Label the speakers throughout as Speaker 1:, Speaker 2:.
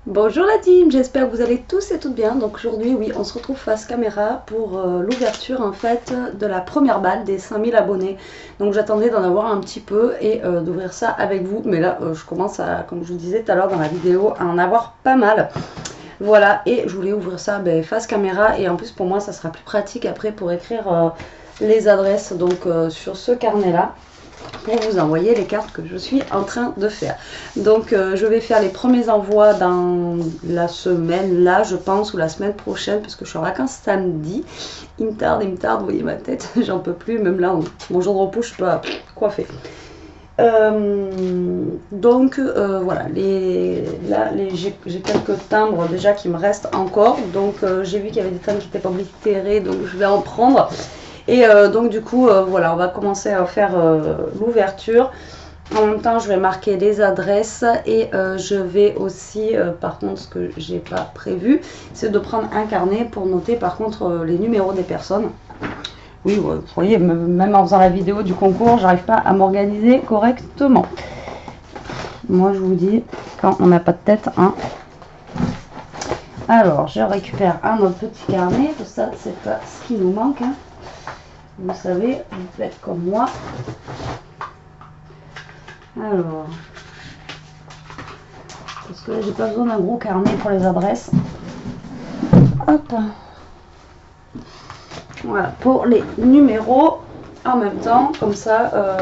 Speaker 1: Bonjour la team, j'espère que vous allez tous et toutes bien. Donc aujourd'hui, oui, on se retrouve face caméra pour l'ouverture en fait de la première balle des 5000 abonnés. Donc j'attendais d'en avoir un petit peu et d'ouvrir ça avec vous. Mais là, je commence à, comme je vous disais tout à l'heure dans la vidéo, à en avoir pas mal. Voilà, et je voulais ouvrir ça face caméra et en plus pour moi, ça sera plus pratique après pour écrire les adresses donc sur ce carnet-là, pour vous envoyer les cartes que je suis en train de faire. Donc je vais faire les premiers envois dans la semaine là je pense, ou la semaine prochaine, parce que je suis en vacances samedi. Il me tarde, vous voyez ma tête, j'en peux plus, même là mon jour de repos je suis pas coiffée. Voilà, j'ai quelques timbres déjà qui me restent encore, donc j'ai vu qu'il y avait des timbres qui n'étaient pas oblitérés, donc je vais en prendre. Et donc du coup, voilà, on va commencer à faire l'ouverture. En même temps, je vais marquer les adresses et je vais aussi, par contre, ce que j'ai pas prévu, c'est de prendre un carnet pour noter par contre les numéros des personnes. Oui, vous voyez, même en faisant la vidéo du concours, j'arrive pas à m'organiser correctement. Moi, je vous dis, quand on n'a pas de tête, hein. Alors, je récupère un autre petit carnet, tout ça, c'est pas ce qui nous manque, hein. Vous savez, vous faites comme moi. Alors, parce que là, j'ai pas besoin d'un gros carnet pour les adresses. Hop. Voilà, pour les numéros en même temps, comme ça,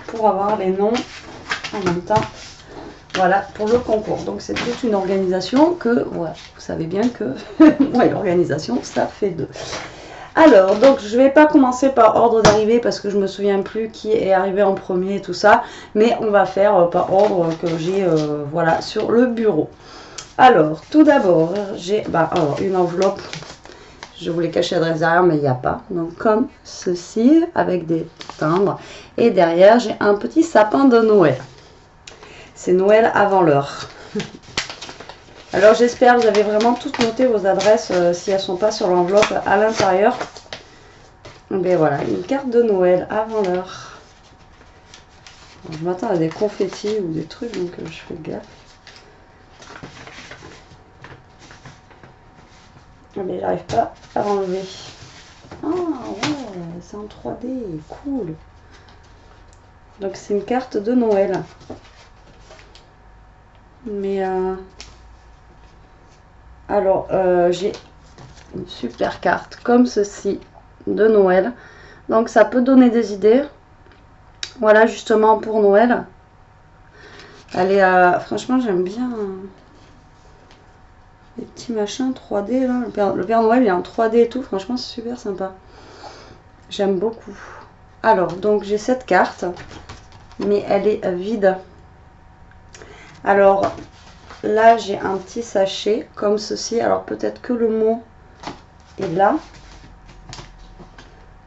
Speaker 1: pour avoir les noms en même temps. Voilà, pour le concours. Donc, c'est toute une organisation que, voilà, vous savez bien que, ouais, l'organisation, ça fait deux. Alors, donc je vais pas commencer par ordre d'arrivée parce que je me souviens plus qui est arrivé en premier et tout ça, mais on va faire par ordre que j'ai voilà, sur le bureau. Alors, tout d'abord, j'ai une enveloppe. Je voulais cacher l'adresse derrière, mais il n'y a pas. Donc, comme ceci, avec des timbres. Et derrière, j'ai un petit sapin de Noël. C'est Noël avant l'heure. Alors j'espère que vous avez vraiment toutes noté vos adresses si elles ne sont pas sur l'enveloppe à l'intérieur. Mais voilà, une carte de Noël avant l'heure. Je m'attends à des confettis ou des trucs, donc je fais gaffe. Mais j'arrive pas à enlever. Ah ouais, c'est en 3D, cool. Donc c'est une carte de Noël. Mais alors j'ai une super carte comme ceci de Noël. Donc ça peut donner des idées. Voilà, justement pour Noël. Elle est franchement, j'aime bien les petits machins 3D là. Le Père Noël il est en 3D et tout. Franchement, c'est super sympa. J'aime beaucoup. Alors, donc j'ai cette carte, mais elle est vide. Alors là, j'ai un petit sachet comme ceci. Alors peut-être que le mot est là.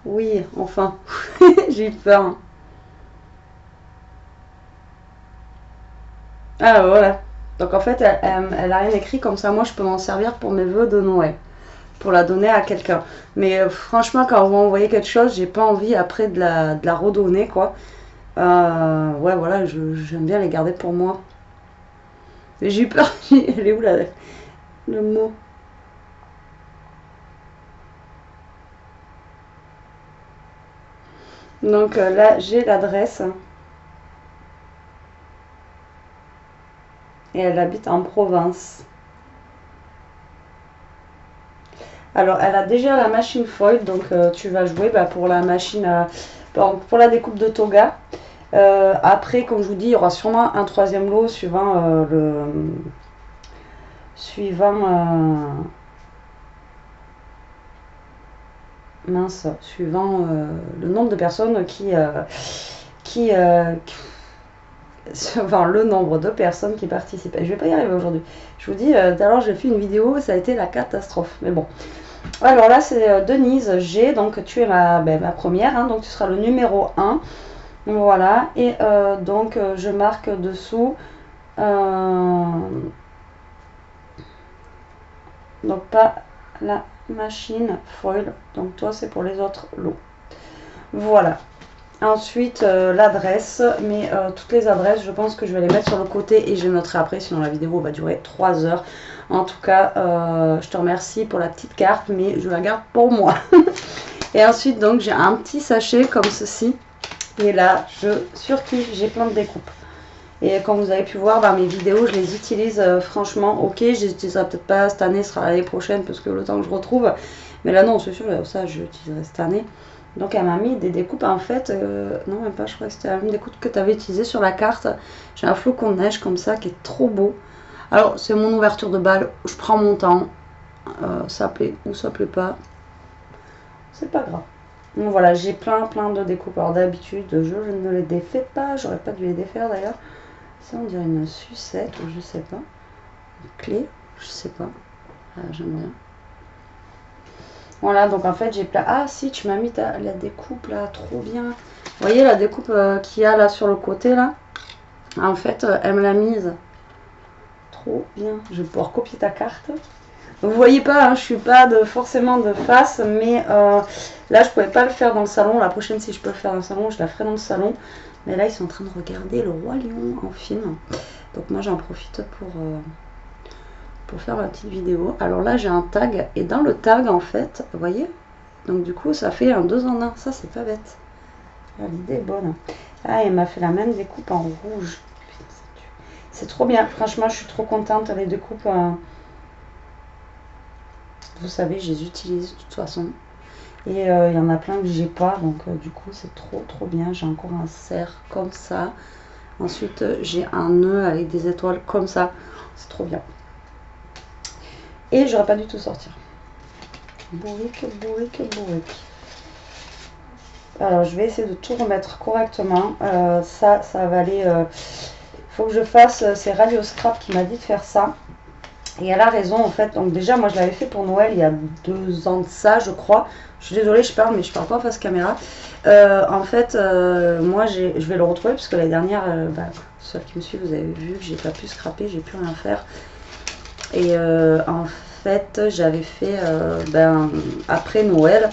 Speaker 1: Oui, enfin, j'ai eu peur. Ah voilà. Donc en fait, elle a rien écrit, comme ça moi je peux m'en servir pour mes vœux de Noël. Pour la donner à quelqu'un. Mais franchement, quand on va envoyer quelque chose, j'ai pas envie après de la redonner, quoi. Ouais, voilà, j'aime bien les garder pour moi. Mais j'ai eu peur. Elle est où là, le mot? Donc là, j'ai l'adresse. Et elle habite en province. Alors, elle a déjà la machine foil, donc tu vas jouer pour la machine pour la découpe de toga. Après, comme je vous dis, il y aura sûrement un troisième lot suivant suivant le nombre de personnes enfin, le nombre de personnes qui participent. Et je vais pas y arriver aujourd'hui. Je vous dis, alors j'ai fait une vidéo, ça a été la catastrophe. Mais bon. Alors là, c'est Denise G. Donc tu es ma première, hein, donc tu seras le numéro 1. Voilà. Et donc je marque dessous. Donc pas la machine foil. Donc toi, c'est pour les autres lots. Voilà. Ensuite, l'adresse, mais toutes les adresses, je pense que je vais les mettre sur le côté et je les noterai après, sinon la vidéo va durer 3 heures. En tout cas, je te remercie pour la petite carte, mais je la garde pour moi. Et ensuite, donc, j'ai un petit sachet comme ceci. Et là, je surkiffe, j'ai plein de découpes. Et comme vous avez pu voir dans mes vidéos, je les utilise franchement. Ok, je les utiliserai peut-être pas cette année, ce sera l'année prochaine parce que le temps que je retrouve. Mais là, non, c'est sûr, ça, je l'utiliserai cette année. Donc, elle m'a mis des découpes en fait. Non, même pas, je crois que c'était la même découpe que tu avais utilisée sur la carte. J'ai un flocon de neige comme ça qui est trop beau. Alors, c'est mon ouverture de balle. Je prends mon temps. Ça plaît ou ça plaît pas. C'est pas grave. Donc voilà, j'ai plein de découpes. Alors d'habitude, je ne les défais pas. J'aurais pas dû les défaire d'ailleurs. Ça, on dirait une sucette ou je sais pas. Une clé, je sais pas. Ah, j'aime bien. Voilà, donc en fait, j'ai plein. Ah, si, tu m'as mis la découpe là, trop bien. Vous voyez la découpe qu'il y a là sur le côté là. En fait, elle me l'a mise. Trop bien. Je vais pouvoir copier ta carte. Vous voyez pas, hein, je suis pas forcément de face, mais là je pouvais pas le faire dans le salon. La prochaine, si je peux le faire dans le salon, je la ferai dans le salon. Mais là, ils sont en train de regarder Le Roi Lion en film. Donc moi, j'en profite pour faire ma petite vidéo. Alors là, j'ai un tag. Et dans le tag, en fait, vous voyez, donc du coup, ça fait un 2 en 1. Ça, c'est pas bête. Ah, l'idée est bonne. Ah, elle m'a fait la même découpe en rouge. C'est trop bien. Franchement, je suis trop contente. Les découpes... vous savez, je les utilise de toute façon. Et il y en a plein que j'ai pas. Donc du coup, c'est trop bien. J'ai encore un cerf comme ça. Ensuite, j'ai un nœud avec des étoiles comme ça. C'est trop bien. Et j'aurais pas dû tout sortir. Bourrique. Alors, je vais essayer de tout remettre correctement. Ça va aller... il faut que je fasse... C'est Radio Scrap qui m'a dit de faire ça. Et elle a raison en fait. Donc déjà, moi je l'avais fait pour Noël il y a 2 ans de ça, je crois. Je suis désolée, je parle, mais je parle pas face caméra. En fait, moi je vais le retrouver parce que l'année dernière, ceux qui me suivent, vous avez vu que j'ai pas pu scraper, j'ai plus rien faire. Et en fait, j'avais fait après Noël,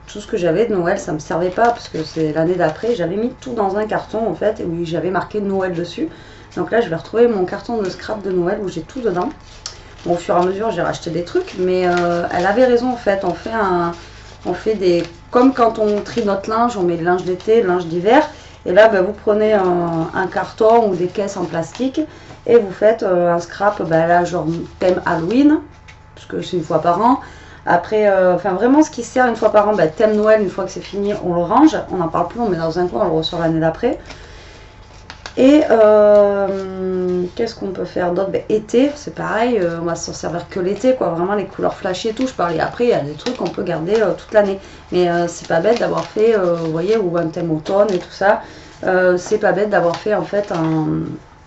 Speaker 1: tout ce que j'avais de Noël, ça me servait pas parce que c'est l'année d'après. J'avais mis tout dans un carton en fait, et où j'avais marqué Noël dessus. Donc là, je vais retrouver mon carton de scrap de Noël où j'ai tout dedans. Bon, au fur et à mesure, j'ai racheté des trucs, mais elle avait raison en fait. On fait des... Comme quand on trie notre linge, on met le linge d'été, le linge d'hiver. Et là, vous prenez un carton ou des caisses en plastique et vous faites un scrap, là, genre thème Halloween, parce que c'est une fois par an. Après, vraiment ce qui sert une fois par an, thème Noël, une fois que c'est fini, on le range. On n'en parle plus, on met dans un coin, on le ressort l'année d'après. Et qu'est-ce qu'on peut faire d'autre? Été, c'est pareil, on va s'en servir que l'été, quoi. Vraiment les couleurs flashy et tout. Je parlais après, il y a des trucs qu'on peut garder toute l'année. Mais c'est pas bête d'avoir fait, vous voyez, ou un thème automne et tout ça. C'est pas bête d'avoir fait en fait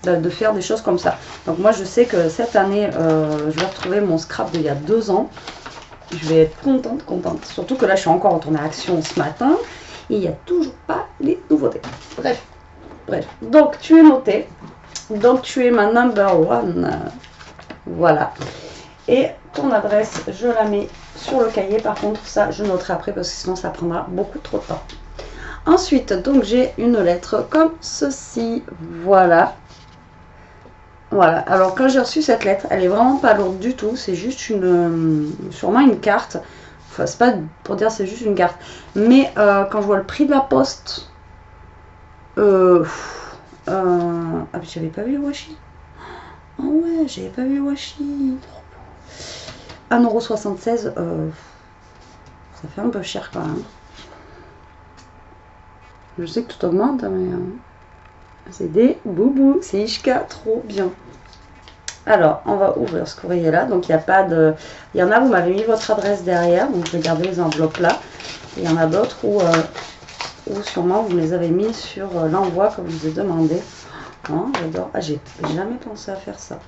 Speaker 1: de faire des choses comme ça. Donc moi je sais que cette année, je vais retrouver mon scrap d'il y a 2 ans. Je vais être contente. Surtout que là je suis encore retournée à Action ce matin. Et il n'y a toujours pas les nouveautés. Bref, donc tu es noté. Donc tu es ma number one. Voilà. Et ton adresse, je la mets sur le cahier. Par contre, ça, je noterai après parce que sinon ça prendra beaucoup trop de temps. Ensuite, donc j'ai une lettre comme ceci. Voilà. Voilà. Alors quand j'ai reçu cette lettre, elle est vraiment pas lourde du tout. C'est juste sûrement une carte. Enfin, c'est pas pour dire c'est juste une carte. Mais quand je vois le prix de la poste... ah, j'avais pas vu le washi. Oh ouais, j'avais pas vu le washi. 1,76 €. Ça fait un peu cher quand même. Je sais que tout augmente, mais c'est des boubous. C'est Ishka, trop bien. Alors, on va ouvrir ce courrier là. Donc, il n'y a pas de. Il y en a, vous m'avez mis votre adresse derrière. Donc, je vais garder les enveloppes là. Et il y en a d'autres où sûrement vous les avez mis sur l'envoi comme je vous ai demandé. Oh, j'adore. Ah, j'ai jamais pensé à faire ça.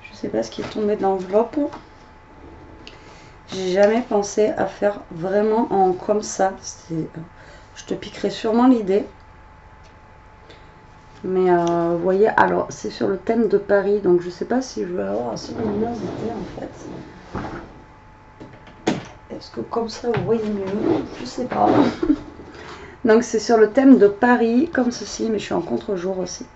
Speaker 1: Je sais pas ce qui est tombé de l'enveloppe. J'ai jamais pensé à faire vraiment en comme ça. Je te piquerai sûrement l'idée. Mais vous voyez, alors c'est sur le thème de Paris. Donc je sais pas si je vais avoir assez de luminosité en fait. Est-ce que comme ça vous voyez mieux? Je sais pas. Donc c'est sur le thème de Paris, comme ceci, mais je suis en contre-jour aussi.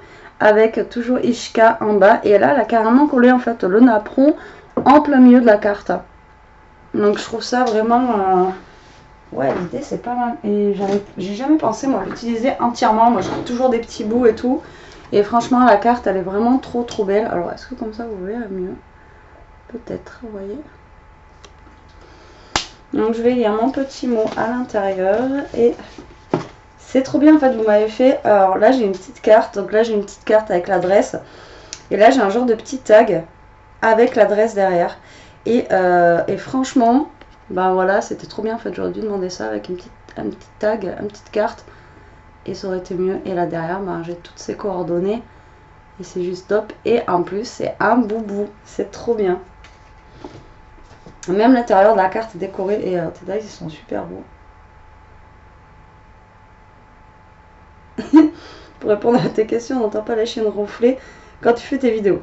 Speaker 1: Avec toujours Ishka en bas. Et là, elle a carrément collé en fait le napperon en plein milieu de la carte. Donc je trouve ça vraiment... ouais, l'idée c'est pas mal. Et j'ai jamais pensé moi l'utiliser entièrement. Moi je trouve toujours des petits bouts et tout. Et franchement la carte elle est vraiment trop belle. Alors est-ce que comme ça vous verrez mieux? Peut-être, vous voyez. Donc je vais lire mon petit mot à l'intérieur. Et c'est trop bien en fait, vous m'avez fait. Alors là j'ai une petite carte. Donc là j'ai une petite carte avec l'adresse. Et là j'ai un genre de petit tag avec l'adresse derrière. Et franchement... ben voilà, c'était trop bien en fait, j'aurais dû demander ça avec un petit tag, une petite carte. Et ça aurait été mieux. Et là derrière, ben, j'ai toutes ces coordonnées. Et c'est juste top. Et en plus, c'est un boubou. C'est trop bien. Même l'intérieur de la carte est décoré. Et tes dies, ils sont super beaux. Pour répondre à tes questions, on n'entend pas la chienne ronfler quand tu fais tes vidéos.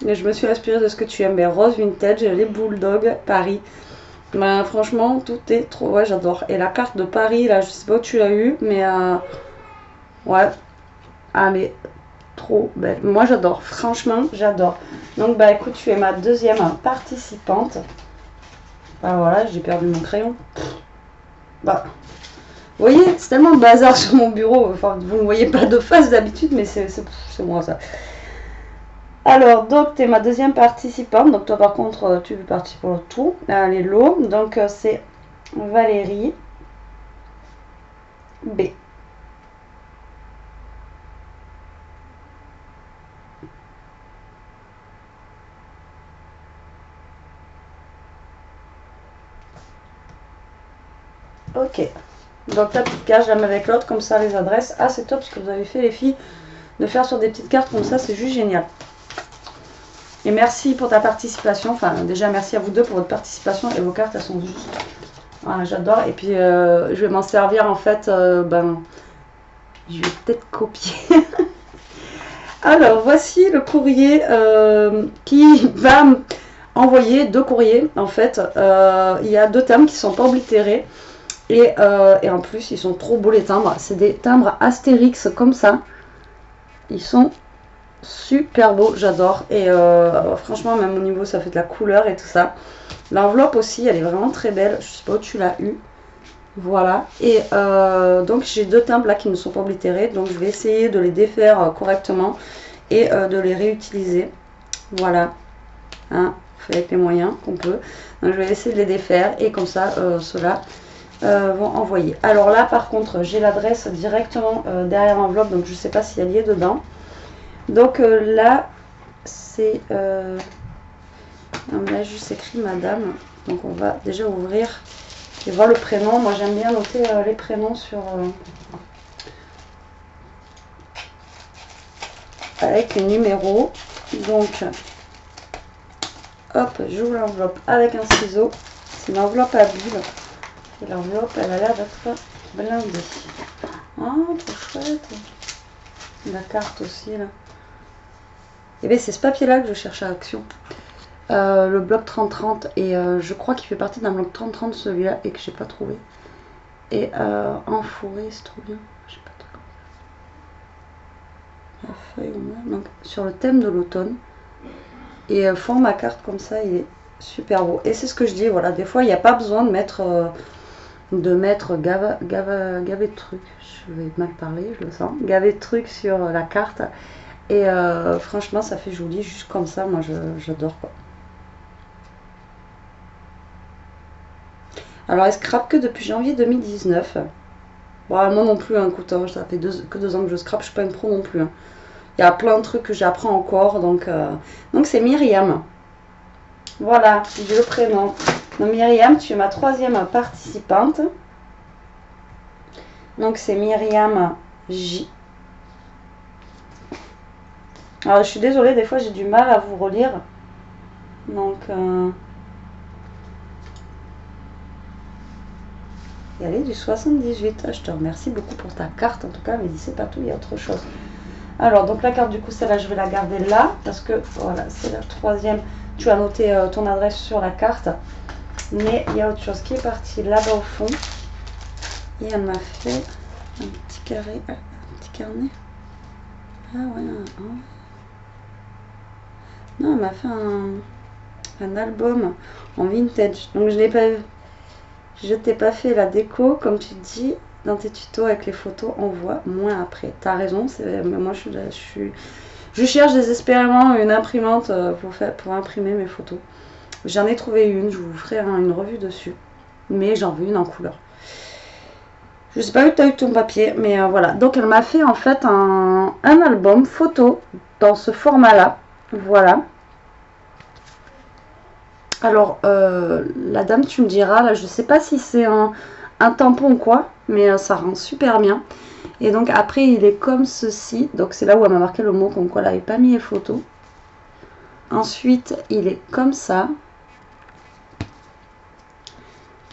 Speaker 1: Et je me suis inspirée de ce que tu aimes, mais Rose Vintage, les Bulldogs, Paris. Ben, franchement, tout est trop... ouais, j'adore. Et la carte de Paris, là, je sais pas où tu l'as eu, mais... ouais. Ah, mais trop belle. Moi, j'adore. Franchement, j'adore. Donc, bah, écoute, tu es ma deuxième participante. Bah, voilà, j'ai perdu mon crayon. Bah... vous voyez, c'est tellement bazar sur mon bureau. Enfin, vous ne voyez pas de face d'habitude, mais c'est moi, ça. Alors, donc, tu es ma deuxième participante. Donc, toi, par contre, tu veux participer au tout. Les lots. Donc, c'est Valérie B. Ok. Donc, ta petite carte, je la mets avec l'autre. Comme ça, les adresses. Ah, c'est top ce que vous avez fait, les filles. De faire sur des petites cartes comme ça, c'est juste génial. Et merci pour ta participation. Enfin, déjà, merci à vous deux pour votre participation. Et vos cartes, elles sont juste... voilà, j'adore. Et puis, je vais m'en servir, en fait, ben... je vais peut-être copier. Alors, voici le courrier qui va envoyer 2 courriers, en fait. Il y a 2 timbres qui ne sont pas oblitérés. Et en plus, ils sont trop beaux, les timbres. C'est des timbres Astérix, comme ça. Ils sont... super beau, j'adore. Et franchement, même au niveau, ça fait de la couleur et tout ça. L'enveloppe aussi, elle est vraiment très belle. Je sais pas où tu l'as eu. Voilà. Et donc, j'ai 2 timbres là qui ne sont pas oblitérés. Donc, je vais essayer de les défaire correctement et de les réutiliser. Voilà. Hein, on fait avec les moyens qu'on peut. Donc, je vais essayer de les défaire et comme ça, ceux-là vont envoyer. Alors là, par contre, j'ai l'adresse directement derrière l'enveloppe. Donc, je sais pas si elle y est dedans. Donc là, c'est... on a juste écrit madame. Donc on va déjà ouvrir et voir le prénom. Moi j'aime bien noter les prénoms sur... avec les numéros. Donc, hop, j'ouvre l'enveloppe avec un ciseau. C'est une enveloppe à bulles. Et l'enveloppe, elle a l'air d'être blindée. Ah, trop chouette. La carte aussi, là. Et bien c'est ce papier là que je cherche à Action, le bloc 30-30, et je crois qu'il fait partie d'un bloc 30-30 celui-là et que j'ai pas trouvé. Et en forêt, c'est trop bien, je sais pas trop. La feuille, donc sur le thème de l'automne, et fond ma carte comme ça, il est super beau. Et c'est ce que je dis, voilà, des fois il n'y a pas besoin de mettre gavé de trucs, je vais mal parler, je le sens, gavé de trucs sur la carte. Et franchement, ça fait joli, juste comme ça, moi j'adore quoi. Alors, elle scrape que depuis janvier 2019. Bon, moi non plus, hein, écoute, hein, ça fait que 2 ans que je scrape, je suis pas une pro non plus. Hein. Il y a plein de trucs que j'apprends encore, donc c'est Myriam. Voilà, j'ai le prénom. Donc Myriam, tu es ma 3e participante. Donc c'est Myriam J. Alors je suis désolée, des fois j'ai du mal à vous relire. Donc Et elle est du 78. Je te remercie beaucoup pour ta carte en tout cas, mais dis c'est pas tout, il y a autre chose. Alors donc la carte du coup celle-là je vais la garder là parce que voilà c'est la troisième. Tu as noté ton adresse sur la carte, mais il y a autre chose qui est partie là-bas au fond. Et elle m'a fait un petit carré, un petit carnet. Ah ouais, non, elle m'a fait un album en vintage. Donc je t'ai pas fait la déco comme tu dis dans tes tutos avec les photos. On voit moins après. T'as raison, moi je cherche désespérément une imprimante pour imprimer mes photos. J'en ai trouvé une, je vous ferai une revue dessus. Mais j'en veux une en couleur. Je sais pas où tu as eu ton papier, mais voilà. Donc elle m'a fait en fait un album photo dans ce format-là. Voilà. Alors, la dame, tu me diras, là, je sais pas si c'est un tampon ou quoi, mais ça rend super bien. Et donc après, il est comme ceci. Donc c'est là où elle m'a marqué le mot, comme quoi elle n'avait pas mis les photos. Ensuite, il est comme ça.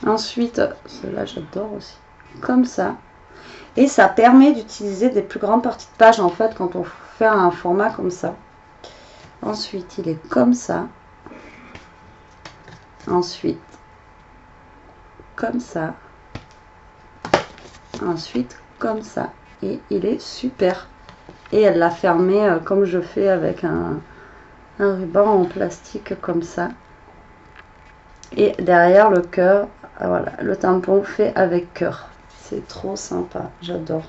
Speaker 1: Ensuite, celui-là, j'adore aussi. Comme ça. Et ça permet d'utiliser des plus grandes parties de page, en fait, quand on fait un format comme ça. Ensuite, il est comme ça. Ensuite, comme ça. Ensuite, comme ça. Et il est super. Et elle l'a fermé comme je fais avec un ruban en plastique comme ça. Et derrière le cœur, voilà, le tampon fait avec cœur. C'est trop sympa, j'adore.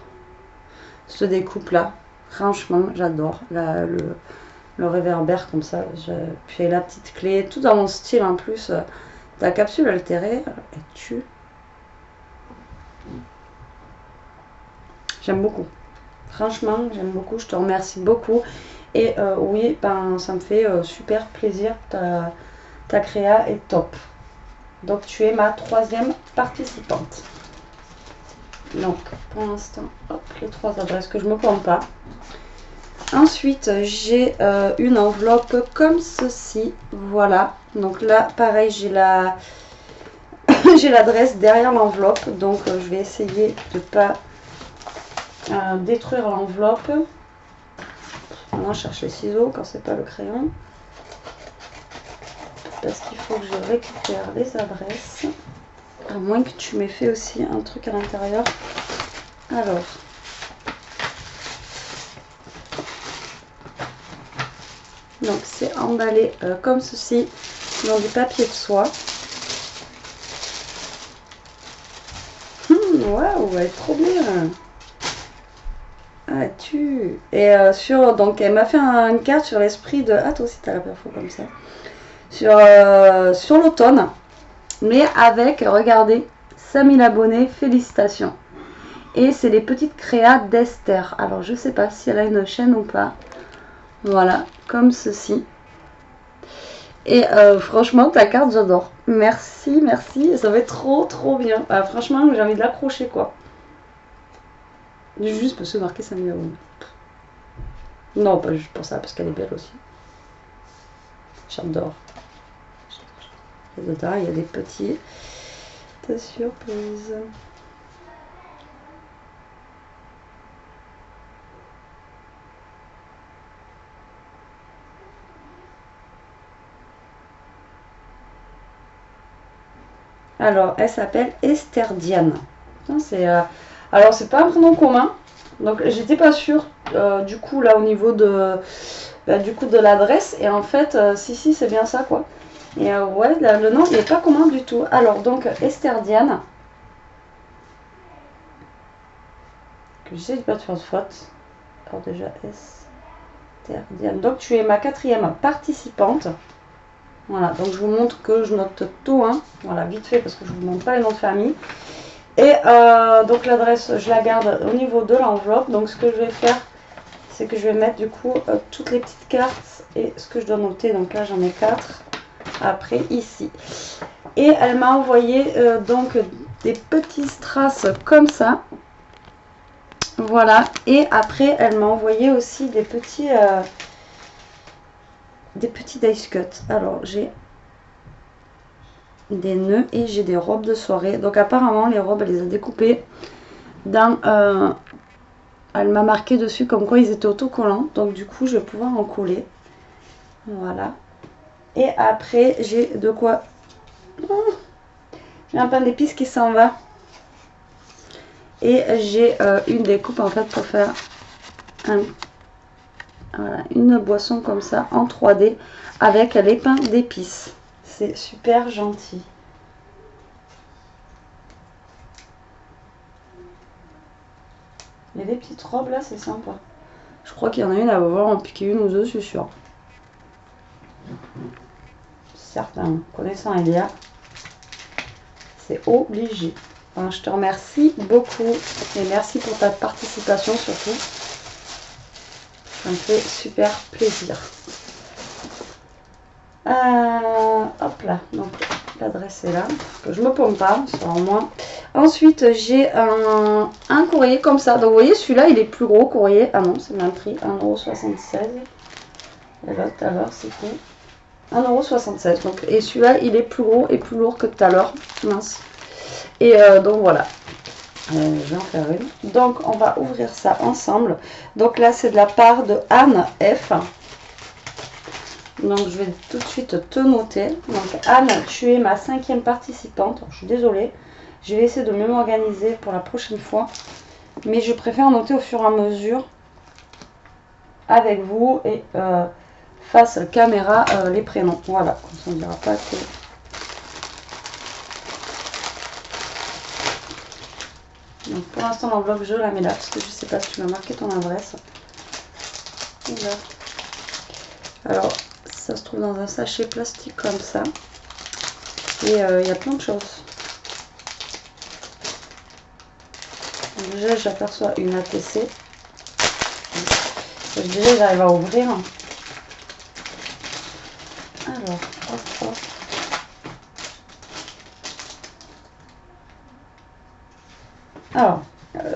Speaker 1: Ce découpe là, franchement, j'adore. Le réverbère comme ça. Puis la petite clé, tout dans mon style en plus. La capsule altérée, elle tue. J'aime beaucoup. Franchement, j'aime beaucoup. Je te remercie beaucoup. Et oui, ben, ça me fait super plaisir. Ta créa est top. Donc, tu es ma troisième participante. Donc, pour l'instant, hop, les 3 adresses que je ne me plante pas. Ensuite, j'ai une enveloppe comme ceci. Voilà. Donc là, pareil, j'ai l'adresse derrière l'enveloppe. Donc, je vais essayer de ne pas détruire l'enveloppe. Maintenant, je cherche les ciseaux quand c'est pas le crayon. Parce qu'il faut que je récupère les adresses. À moins que tu m'aies fait aussi un truc à l'intérieur. Alors. Donc c'est emballé comme ceci dans du papier de soie. Waouh, elle est trop bien. Ah tu. Et donc elle m'a fait une carte sur l'esprit de. Ah toi aussi t'as la perfo comme ça. Sur l'automne. Mais avec, regardez, 5000 abonnés, félicitations. Et c'est les petites créas d'Esther. Alors je sais pas si elle a une chaîne ou pas. Voilà, comme ceci. Et franchement, ta carte, j'adore. Merci, merci. Ça va être trop, trop bien. Franchement, j'ai envie de l'accrocher, quoi. Juste parce que marquer 5000 abonnés. Non, pas juste pour ça, parce qu'elle est belle aussi. J'adore. Et dedans, il y a des petites surprises. Alors, elle s'appelle Esther Diane. Alors, c'est pas un prénom commun. Donc, j'étais pas sûre, du coup, là, au niveau de l'adresse. Et en fait, si, c'est bien ça, quoi. Et ouais, le nom, il est pas commun du tout. Alors, donc, Esther Diane. Que j'essaie de pas te faire de faute. Alors, déjà, Esther Diane. Donc, tu es ma 4e participante. Voilà, donc je vous montre que je note tout, hein. Voilà, vite fait parce que je ne vous montre pas les noms de famille. Et donc l'adresse, je la garde au niveau de l'enveloppe. Donc ce que je vais faire, c'est que je vais mettre du coup toutes les petites cartes et ce que je dois noter. Donc là j'en ai 4. Après ici. Et elle m'a envoyé donc des petits strass comme ça. Voilà. Et après elle m'a envoyé aussi des petits dice cut. Alors j'ai des nœuds et j'ai des robes de soirée. Donc apparemment les robes, elle les a découpées dans... elle m'a marqué dessus comme quoi ils étaient autocollants. Donc du coup je vais pouvoir en coller. Voilà. Et après j'ai de quoi... Oh, j'ai un pain d'épices qui s'en va. Et j'ai une découpe en fait pour faire voilà, une boisson comme ça en 3D avec les pains d'épices. C'est super gentil. Il y a des petites robes là, c'est sympa. Je crois qu'il y en a une à avoir en piquer une ou deux, je suis sûre. Certain, connaissant Elia, c'est obligé. Enfin, je te remercie beaucoup et merci pour ta participation surtout. Ça me fait super plaisir. Hop là, donc l'adresse est là, que je me pompe pas, ça en moins. Ensuite j'ai un courrier comme ça, donc vous voyez celui-là il est plus gros courrier, ah non c'est mal pris, 1,76 €. Et l'autre tout à l'heure c'était 1,76 €, donc, et celui-là il est plus gros et plus lourd que tout à l'heure, mince. Et donc voilà, je vais en faire une. Donc on va ouvrir ça ensemble, donc là c'est de la part de Anne F. Donc je vais tout de suite te noter. Donc Anne, tu es ma 5e participante. Alors, je suis désolée. Je vais essayer de mieux m'organiser pour la prochaine fois. Mais je préfère noter au fur et à mesure avec vous et face caméra les prénoms. Voilà, comme ça on ne dira pas que... Donc pour l'instant l'enveloppe je la mets là parce que je ne sais pas si tu m'as marqué ton adresse. Voilà. Alors... ça se trouve dans un sachet plastique comme ça. Et il y a plein de choses. Donc déjà, j'aperçois une ATC. Déjà, j'arrive à ouvrir. Alors, hop, hop. Alors,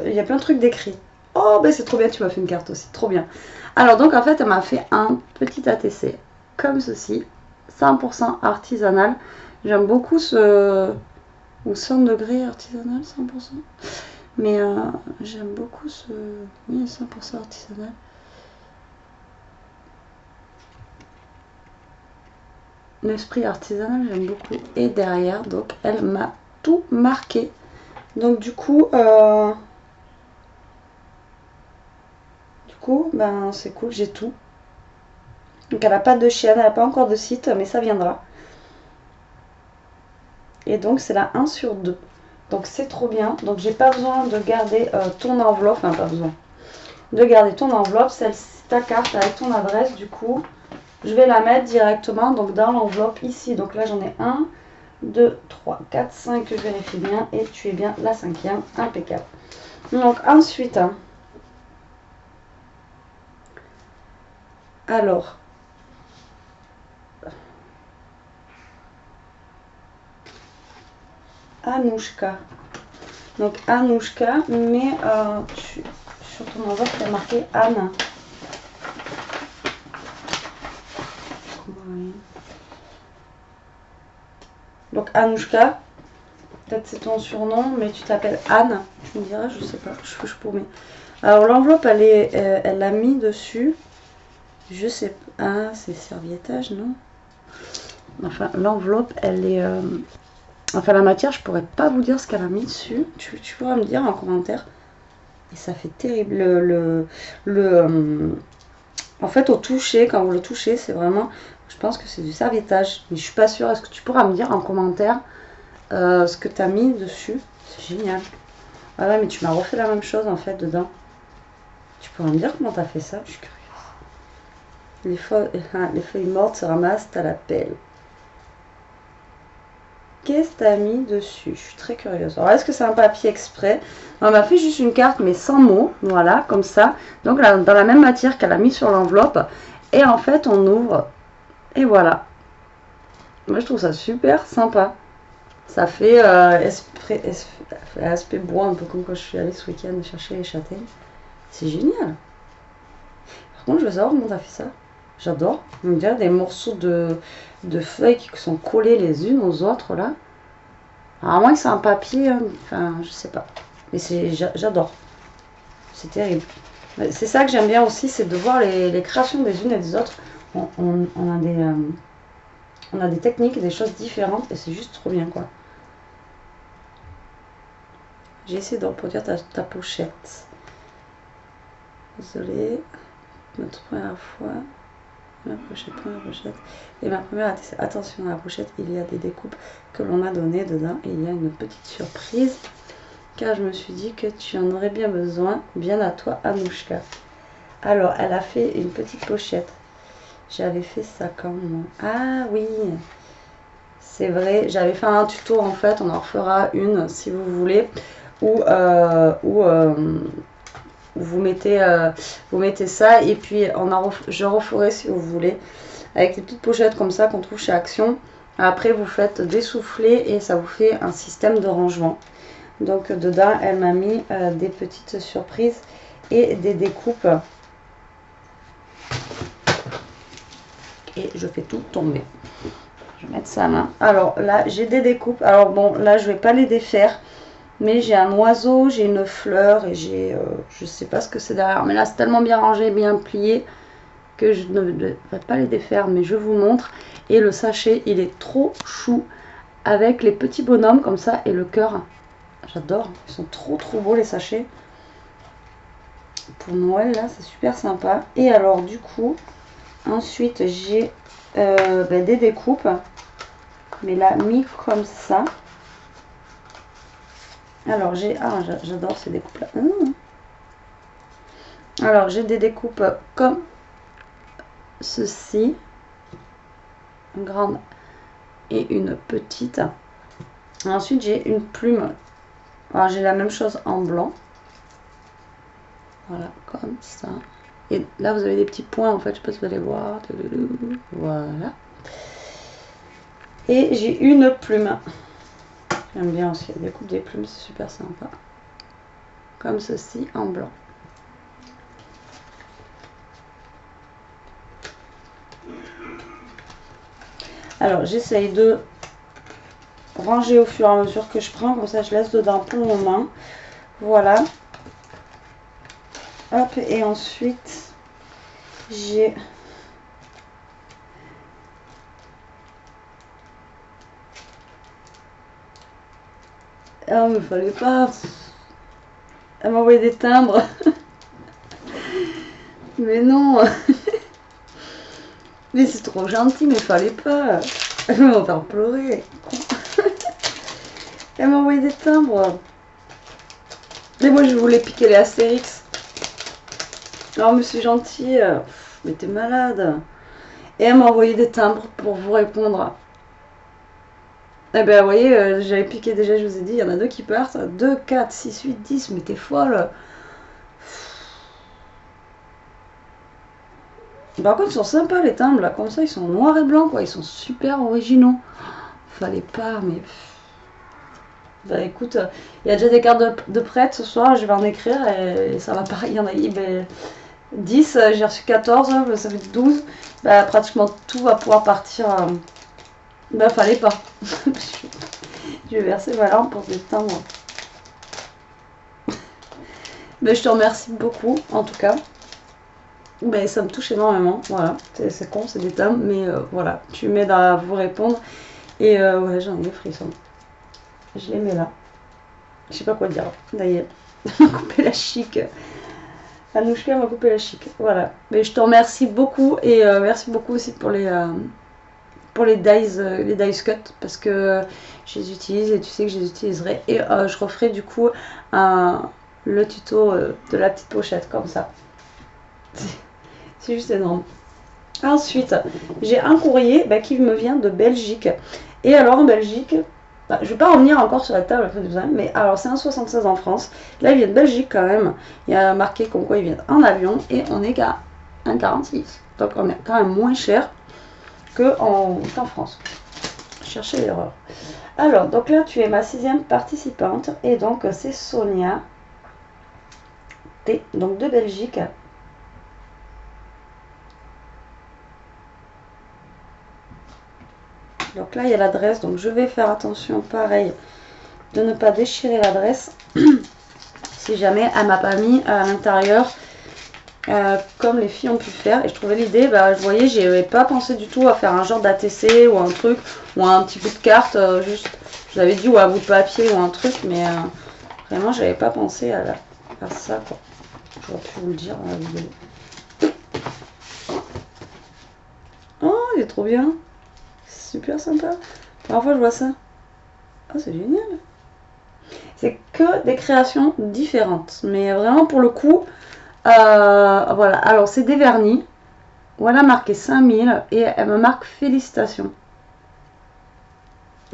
Speaker 1: il y a plein de trucs décrits. Oh, ben c'est trop bien, tu m'as fait une carte aussi. Trop bien. Alors, donc, en fait, elle m'a fait un petit ATC. Comme ceci, 100% artisanal. J'aime beaucoup ce 100 degrés artisanal, 100%. Mais j'aime beaucoup ce... oui, 100% artisanal. L'esprit artisanal, j'aime beaucoup. Et derrière, donc, elle m'a tout marqué. Donc, du coup, ben, c'est cool, j'ai tout. Donc elle n'a pas de chaîne, elle n'a pas encore de site, mais ça viendra. Et donc c'est la 1/2. Donc c'est trop bien. Donc j'ai pas besoin de garder ton enveloppe, enfin pas besoin de garder ton enveloppe, c'est ta carte avec ton adresse. Du coup, je vais la mettre directement donc dans l'enveloppe ici. Donc là j'en ai 1, 2, 3, 4, 5, je vérifie bien. Et tu es bien la 5e, impeccable. Donc ensuite, alors... Anouchka. Donc Anouchka, mais sur ton enveloppe, il y a marqué Anne. Donc Anouchka, peut-être c'est ton surnom, mais tu t'appelles Anne. Tu me diras, je sais pas, je suis paumée. Alors l'enveloppe, elle l'a mis dessus. Je sais pas. Ah, c'est serviettage, non? Enfin, l'enveloppe, elle est... Enfin, la matière, je pourrais pas vous dire ce qu'elle a mis dessus. Tu pourras me dire en commentaire. Et ça fait terrible. En fait, au toucher, quand vous le touchez, c'est vraiment... Je pense que c'est du serviettage. Mais je suis pas sûre. Est-ce que tu pourras me dire en commentaire ce que tu as mis dessus? C'est génial. Ah ouais, mais tu m'as refait la même chose en fait dedans. Tu pourras me dire comment tu as fait ça? Je suis curieuse. Les feuilles mortes se ramassent à la pelle. Qu'est-ce que tu as mis dessus? Je suis très curieuse. Alors, est-ce que c'est un papier exprès? On m'a fait juste une carte, mais sans mots. Voilà, comme ça. Donc, là, dans la même matière qu'elle a mis sur l'enveloppe. Et en fait, on ouvre. Et voilà. Moi, je trouve ça super sympa. Ça fait aspect bois, un peu comme quand je suis allée ce week-end chercher les châtaignes. C'est génial. Par contre, je veux savoir comment tu as fait ça. J'adore. On dirait des morceaux de feuilles qui sont collés les unes aux autres, là. Alors, à moins que c'est un papier, hein, enfin, je sais pas. Mais j'adore. C'est terrible. C'est ça que j'aime bien aussi, c'est de voir les créations des unes et des autres. On a des techniques, des choses différentes et c'est juste trop bien, quoi. J'ai essayé de reproduire ta pochette. Désolée. Notre première fois. Première pochette. Et ma première, attention à la pochette, il y a des découpes que l'on a données dedans. Et il y a une petite surprise. Car je me suis dit que tu en aurais bien besoin. Bien à toi, Anouchka. Alors, elle a fait une petite pochette. J'avais fait ça quand moi? Ah oui, c'est vrai. J'avais fait un tuto en fait. On en refera une si vous voulez. Où vous mettez ça et puis je referai si vous voulez avec les petites pochettes comme ça qu'on trouve chez Action. Après vous faites dessouffler et ça vous fait un système de rangement. Donc dedans elle m'a mis des petites surprises et des découpes et je fais tout tomber. Je vais mettre ça là. Alors là j'ai des découpes. Alors bon là je vais pas les défaire. Mais j'ai un oiseau, j'ai une fleur et j'ai, je sais pas ce que c'est derrière. Mais là, c'est tellement bien rangé, bien plié que je ne vais pas les défaire, mais je vous montre. Et le sachet, il est trop chou avec les petits bonhommes comme ça et le cœur. J'adore, ils sont trop beaux les sachets. Pour Noël, là, c'est super sympa. Et alors, du coup, ensuite, j'ai des découpes. Mais là, mis comme ça. Alors j'ai, j'adore ces découpes là. Alors j'ai des découpes comme ceci, une grande et une petite. Et ensuite j'ai une plume. Alors j'ai la même chose en blanc. Voilà, comme ça. Et là vous avez des petits points en fait, je sais pas si vous allez voir. Voilà. Et j'ai une plume. J'aime bien aussi la découpe des plumes, c'est super sympa. Comme ceci en blanc. Alors j'essaye de ranger au fur et à mesure que je prends, comme ça je laisse dedans pour le moment. Voilà. Hop, et ensuite j'ai ah mais fallait pas. Elle m'a envoyé des timbres. Mais non. Mais c'est trop gentil, mais fallait pas. Elle va m'en faire pleurer. Elle m'a envoyé des timbres. Mais moi je voulais piquer les Astérix. Alors monsieur gentil, mais t'es malade. Et elle m'a envoyé des timbres pour vous répondre. Eh ben vous voyez, j'avais piqué déjà, je vous ai dit, il y en a 2 qui partent. 2, 4, 6, 8, 10, mais t'es folle. Par contre, ils sont sympas les timbres là, comme ça, ils sont noirs et blancs quoi, ils sont super originaux. Fallait pas, mais. Bah écoute, il y a déjà des cartes de prête ce soir, je vais en écrire et ça va pareil. Il y en a 10, j'ai reçu 14, ça fait 12. Bah pratiquement tout va pouvoir partir. Bah fallait pas. Je vais verser ma lampe pour des timbres. Mais je te remercie beaucoup en tout cas. Ben, ça me touche énormément, voilà, c'est con, c'est des timbres, mais voilà, tu m'aides à vous répondre. Et ouais, j'en ai des frissons. Je les mets là. Je sais pas quoi dire, d'ailleurs. Elle m'a coupé la chic. Anouchka m'a coupé la chic, voilà. Mais je te remercie beaucoup et merci beaucoup aussi pour les dies cut parce que je les utilise et tu sais que je les utiliserai. Et je referai du coup le tuto de la petite pochette comme ça. C'est juste énorme. Ensuite, j'ai un courrier qui me vient de Belgique. Et alors en Belgique, je ne vais pas revenir encore sur la table, mais alors c'est un 76 en France. Là, il vient de Belgique quand même. Il y a marqué comme quoi il vient en avion et on est qu'à 1,46. Donc on est quand même moins cher qu'en France. Cherchez l'erreur. Alors, donc là, tu es ma 6e participante. Et donc, c'est Sonia. Donc de Belgique. Donc là, il y a l'adresse. Donc je vais faire attention, pareil, de ne pas déchirer l'adresse si jamais elle m'a pas mis à l'intérieur comme les filles ont pu faire. Et je trouvais l'idée, bah, je voyais, j'y avais pas pensé du tout à faire un genre d'ATC ou un truc, ou un petit bout de carte, juste, je vous avais dit, ou un bout de papier ou un truc, mais vraiment, j'avais pas pensé à ça, quoi. J'aurais pu vous le dire dans la vidéo. Oh, il est trop bien. C'est super sympa. Première fois, je vois ça. Oh, c'est génial. C'est que des créations différentes. Mais vraiment, pour le coup, voilà. Alors, c'est des vernis. Voilà, marqué 5000. Et elle me marque félicitations.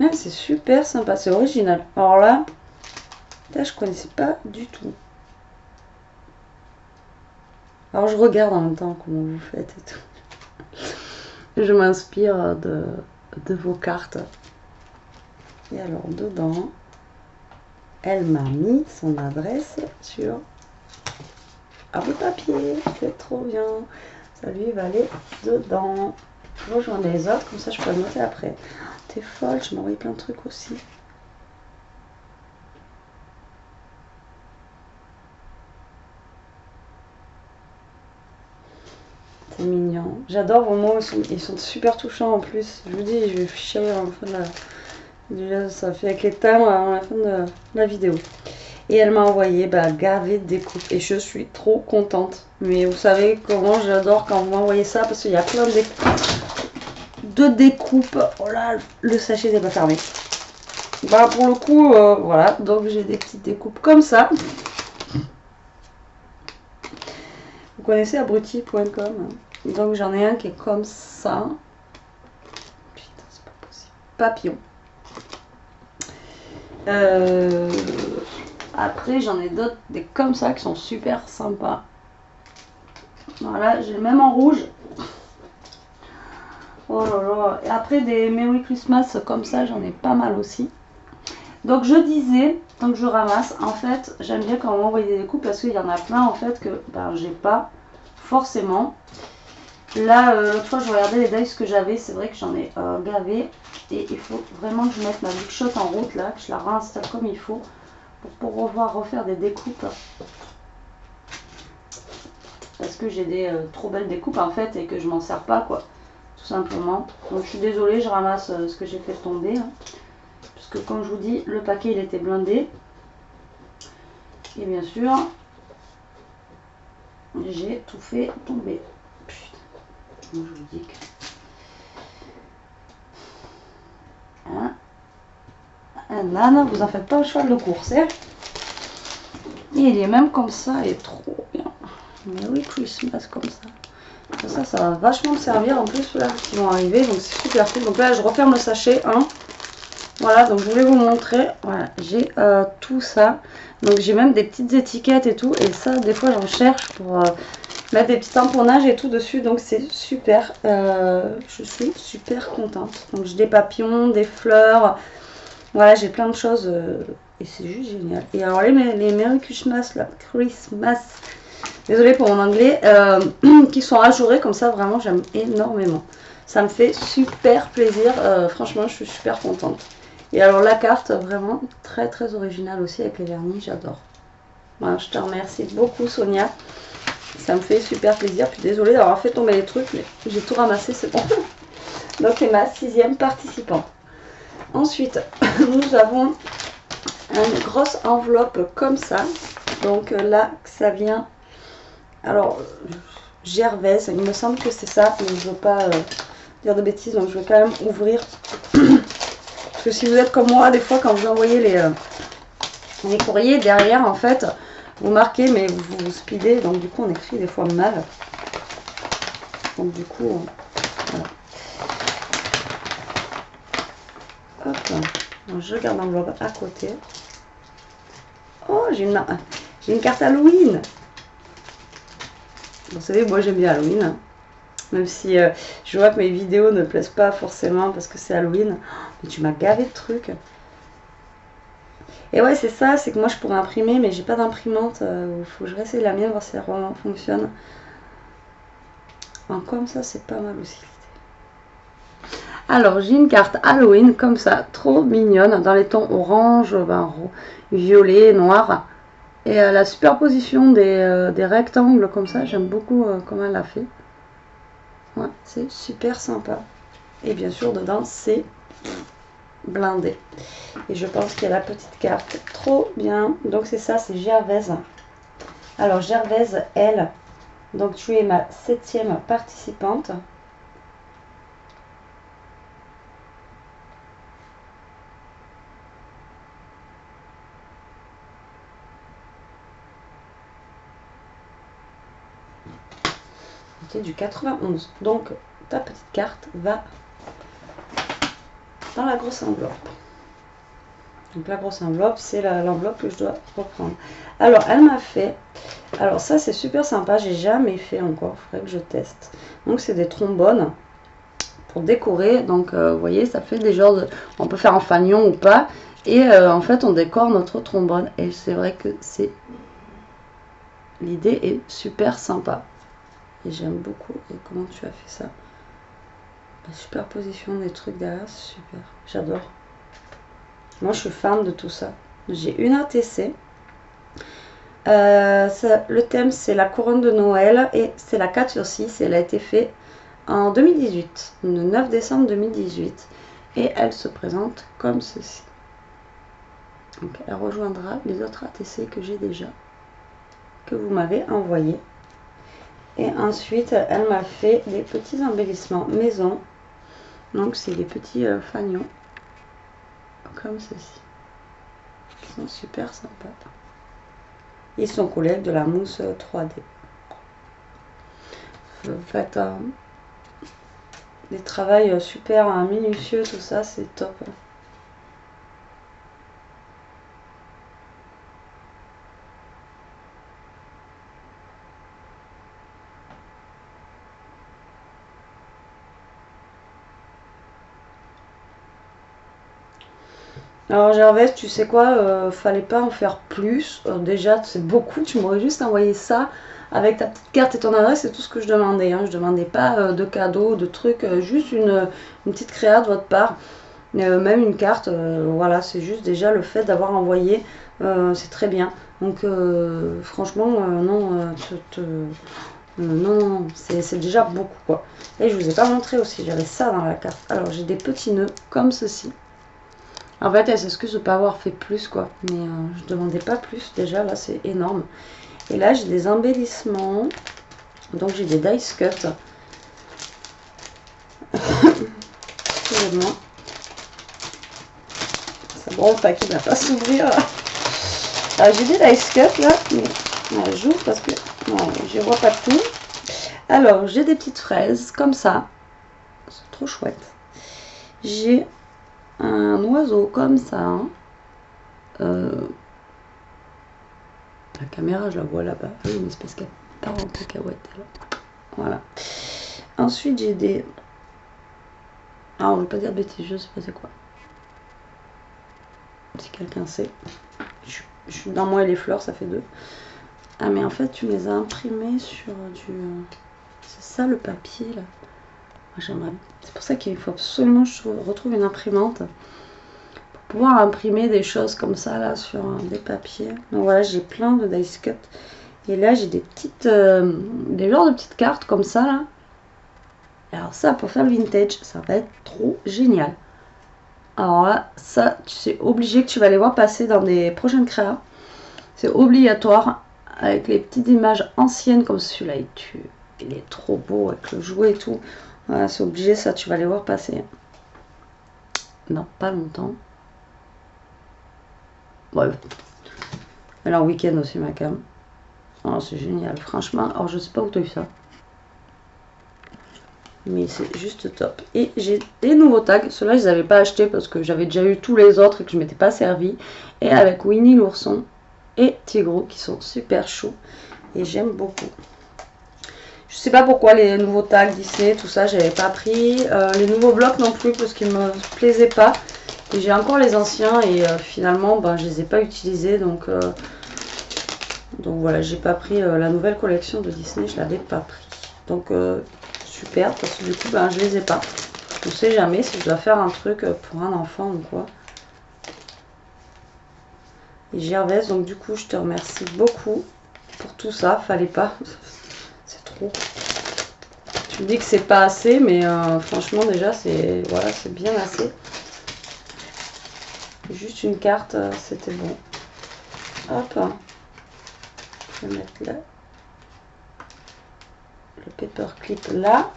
Speaker 1: Ah, c'est super sympa. C'est original. Alors là, je connaissais pas du tout. Alors, je regarde en même temps comment vous faites et tout. Je m'inspire de vos cartes. Et alors, dedans, elle m'a mis son adresse sur un bout de papier. C'est trop bien. Ça lui va aller dedans. Rejoindre les autres, comme ça je peux le noter après. T'es folle, je m'envoie plein de trucs aussi. C'est mignon. J'adore vos mots, ils sont super touchants en plus. Je vous dis, je vais ficher à la fin de la... Déjà, ça fait avec les timbres à la fin de la vidéo. Et elle m'a envoyé gavé de découpes. Et je suis trop contente. Mais vous savez comment j'adore quand vous m'envoyez ça, parce qu'il y a plein de découpes. Oh là, le sachet n'est pas fermé. Bah pour le coup, voilà. Donc j'ai des petites découpes comme ça. Vous connaissez abruti.com. Donc j'en ai un qui est comme ça. Putain, c'est pas possible. Papillon. Après, j'en ai d'autres, des comme ça, qui sont super sympas. Voilà, j'ai le même en rouge. Oh là là. Et après, des Merry Christmas comme ça, j'en ai pas mal aussi. Donc, je disais, tant que je ramasse, en fait, j'aime bien quand on m'envoie des découpes parce qu'il y en a plein, en fait, que j'ai pas forcément. Là, l'autre fois, je regardais les dice que j'avais. C'est vrai que j'en ai gavé. Et il faut vraiment que je mette ma Big Shot en route, là, que je la réinstalle comme il faut. Pour pouvoir refaire des découpes. Parce que j'ai des trop belles découpes, en fait, et que je m'en sers pas, quoi. Tout simplement. Donc, je suis désolée, je ramasse ce que j'ai fait tomber. Hein. Parce que, comme je vous dis, le paquet, il était blindé. Et bien sûr, j'ai tout fait tomber. Putain. Donc, je vous dis que... Hein, un âne, vous en faites pas au cheval de course. Hein. Et il est même comme ça, il est trop bien. Merry Christmas comme ça. Ça va vachement me servir en plus là qui vont arriver. Donc c'est super cool. Donc là je referme le sachet. Hein. Voilà, donc je voulais vous montrer. Voilà, j'ai tout ça. Donc j'ai même des petites étiquettes et tout. Et ça, des fois j'en cherche pour mettre des petits tamponnages et tout dessus. Donc c'est super. Je suis super contente. Donc j'ai des papillons, des fleurs. Voilà, j'ai plein de choses. Et c'est juste génial. Et alors les Merry Christmas, là, Christmas, désolée pour mon anglais, qui sont ajourés comme ça, vraiment j'aime énormément. Ça me fait super plaisir, franchement je suis super contente. Et alors la carte, vraiment très très originale aussi avec les vernis, j'adore. Voilà, je te remercie beaucoup Sonia, ça me fait super plaisir. Puis désolée d'avoir fait tomber les trucs, mais j'ai tout ramassé, c'est bon. Donc c'est ma 6e participante. Ensuite, nous avons une grosse enveloppe comme ça. Donc là, ça vient... Alors, Gervaise, il me semble que c'est ça. Mais je ne veux pas dire de bêtises, donc je vais quand même ouvrir. Parce que si vous êtes comme moi, des fois, quand vous envoyez les courriers, derrière, en fait, vous marquez, mais vous speedez. Donc du coup, on écrit des fois mal. Donc du coup, voilà. Hop, donc, je garde l'enveloppe à côté. Oh, j'ai une carte Halloween. Vous savez, moi j'aime bien Halloween. Hein. Même si je vois que mes vidéos ne plaisent pas forcément parce que c'est Halloween. Mais tu m'as gavé de trucs. Et ouais, c'est ça, c'est que moi je pourrais imprimer, mais j'ai pas d'imprimante. Il faut que je réessaye la mienne, voir si elle fonctionne. Comme ça, c'est pas mal aussi. Alors, j'ai une carte Halloween comme ça, trop mignonne, dans les tons orange, violet, noir. Et la superposition des rectangles comme ça, j'aime beaucoup comment elle l'a fait. Ouais, c'est super sympa. Et bien sûr, dedans, c'est blindé. Et je pense qu'il y a la petite carte. Trop bien. Donc c'est ça, c'est Gervaise. Alors Gervaise, elle, donc tu es ma 7e participante. Tu es du 91. Donc ta petite carte va dans la grosse enveloppe. Donc la grosse enveloppe, c'est l'enveloppe que je dois reprendre. Alors elle m'a fait, alors ça c'est super sympa, j'ai jamais fait encore, il faudrait que je teste. Donc c'est des trombones pour décorer, donc vous voyez ça fait des genres de, on peut faire en fanion ou pas, et en fait on décore notre trombone, et c'est vrai que c'est, l'idée est super sympa, et j'aime beaucoup. Et comment tu as fait ça? La superposition des trucs derrière, c'est super, j'adore. Moi, je suis fan de tout ça. J'ai une ATC. Le thème, c'est la couronne de Noël et c'est la 4 sur 6. Elle a été faite en 2018, le 9 décembre 2018. Et elle se présente comme ceci. Donc, elle rejoindra les autres ATC que j'ai déjà, que vous m'avez envoyé. Et ensuite, elle m'a fait des petits embellissements maison. Donc, c'est des petits fanions. Comme ceci. Ils sont super sympas. Ils sont collés avec de la mousse 3D. Vous faites des travails super minutieux, tout ça, c'est top. Alors Gervais, tu sais quoi, fallait pas en faire plus. Déjà, c'est beaucoup, tu m'aurais juste envoyé ça avec ta petite carte et ton adresse, c'est tout ce que je demandais. Hein. Je demandais pas de cadeaux, de trucs, juste une petite créa de votre part. Même une carte, voilà, c'est juste déjà le fait d'avoir envoyé, c'est très bien. Donc franchement, non, non, c'est déjà beaucoup quoi. Et je vous ai pas montré aussi, j'avais ça dans la carte. Alors j'ai des petits nœuds comme ceci. En fait, elle s'excuse de ne pas avoir fait plus, quoi. Mais je demandais pas plus. Déjà, là, c'est énorme. Et là, j'ai des embellissements. Donc, j'ai des dice cuts. Excusez-moi. Ça bon, le paquet ne va pas s'ouvrir. J'ai des dice cuts, là. Mais j'ouvre parce que je vois pas tout. Alors, j'ai des petites fraises, comme ça. C'est trop chouette. J'ai un oiseau comme ça. Hein. La caméra, je la vois là-bas. Oui, une espèce qui part en cacahuète. Voilà. Ensuite, j'ai des... Ah, on ne veut pas dire de bêtises, je sais pas c'est quoi. Si quelqu'un sait. Je suis dans moi et les fleurs, ça fait 2. Ah, mais en fait, tu les as imprimés sur du... C'est ça le papier, là. J'aimerais... C'est pour ça qu'il faut absolument que je retrouve une imprimante. Pouvoir imprimer des choses comme ça là sur des papiers. Donc voilà, j'ai plein de dice cut et là j'ai des petites des genres de petites cartes comme ça là. Et alors ça, pour faire le vintage, ça va être trop génial. Alors là, ça, c'est obligé que tu vas les voir passer dans des prochaines créas. C'est obligatoire, avec les petites images anciennes comme celui-là. Il est trop beau avec le jouet et tout. Voilà, c'est obligé, ça, tu vas les voir passer. Non, pas longtemps. Ouais. Elle est en week-end aussi, ma cam. Oh, c'est génial, franchement. Alors, je sais pas où tu as eu ça. Mais c'est juste top. Et j'ai des nouveaux tags. Ceux-là, je les avais pas achetés parce que j'avais déjà eu tous les autres et que je m'étais pas servi. Et avec Winnie l'ourson et Tigro qui sont super chauds. Et j'aime beaucoup. Je sais pas pourquoi les nouveaux tags Disney, tout ça, j'avais pas pris. Les nouveaux blocs non plus parce qu'ils me plaisaient pas. Et j'ai encore les anciens et finalement ben, je les ai pas utilisés donc voilà, j'ai pas pris la nouvelle collection de Disney, je l'avais pas pris. Donc super parce que du coup ben, je les ai pas. Je ne sais jamais si je dois faire un truc pour un enfant ou quoi. Et Gervaise, donc du coup, je te remercie beaucoup pour tout ça. Fallait pas. C'est trop. Tu me dis que c'est pas assez, mais franchement, déjà, c'est voilà, c'est bien assez. Juste une carte, c'était bon. Hop. Je vais mettre là. Le paperclip là.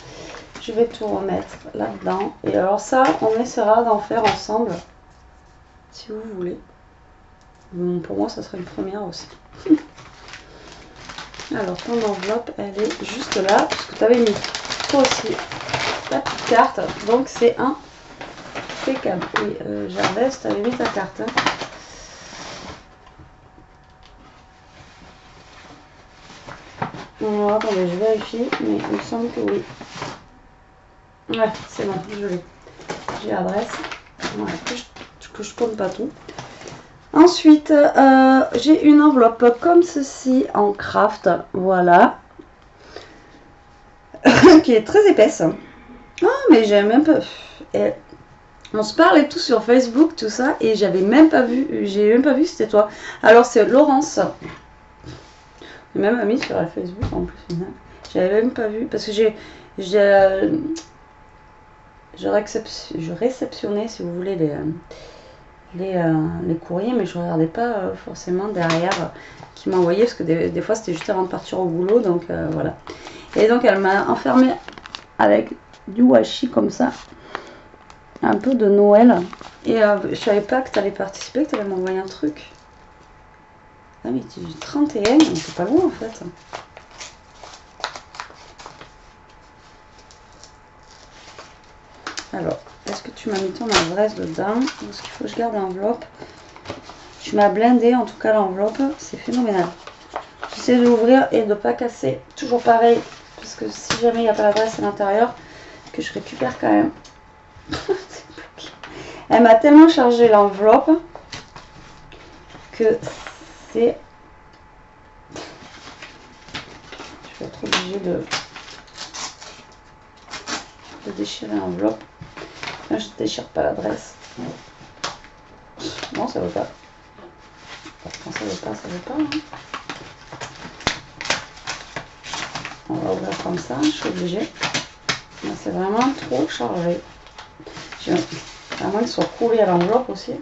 Speaker 1: Je vais tout remettre là-dedans. Et alors ça, on essaiera d'en faire ensemble. Si vous voulez. Bon, pour moi, ça serait une première aussi. Alors, ton enveloppe, elle est juste là. Parce que tu avais mis toi aussi la petite carte. Donc, c'est un impeccable. Oui, Gervaise, tu avais mis ta carte. Hein. Alors, attendez, je vérifie. Mais il me semble que oui. Ouais, c'est bon, je l'ai. J'ai l'adresse. Voilà, que je compte pas tout. Ensuite, j'ai une enveloppe comme ceci en craft, voilà, qui est très épaisse. Oh, mais j'ai même pas... On se parle et tout sur Facebook, tout ça, et j'avais même pas vu, j'ai même pas vu que c'était toi. Alors c'est Laurence. J'ai même mis sur la Facebook en plus. J'avais même pas vu, parce que je réceptionnais, si vous voulez, les courriers, mais je regardais pas forcément derrière qui m'envoyait, parce que des fois c'était juste avant de partir au boulot, donc voilà. Et donc elle m'a enfermée avec du washi comme ça, un peu de Noël, et je savais pas que tu allais participer, que tu allais m'envoyer un truc. Ah mais tu dis 31, c'est pas loin en fait. Alors, est-ce que tu m'as mis ton adresse dedans? Parce qu'il faut que je garde l'enveloppe. Tu m'as blindé, en tout cas l'enveloppe, c'est phénoménal. J'essaie de l'ouvrir et de ne pas casser. Toujours pareil, parce que si jamais il n'y a pas l'adresse à l'intérieur, que je récupère quand même. Elle m'a tellement chargé l'enveloppe que c'est... Je vais être obligée de déchirer l'enveloppe. Là, je ne déchire pas l'adresse. Non, ça ne veut pas. Quand ça ne veut pas, ça ne veut pas. Hein. On va ouvrir comme ça, je suis obligée. C'est vraiment trop chargé. À moins qu'il soit collé à l'enveloppe aussi.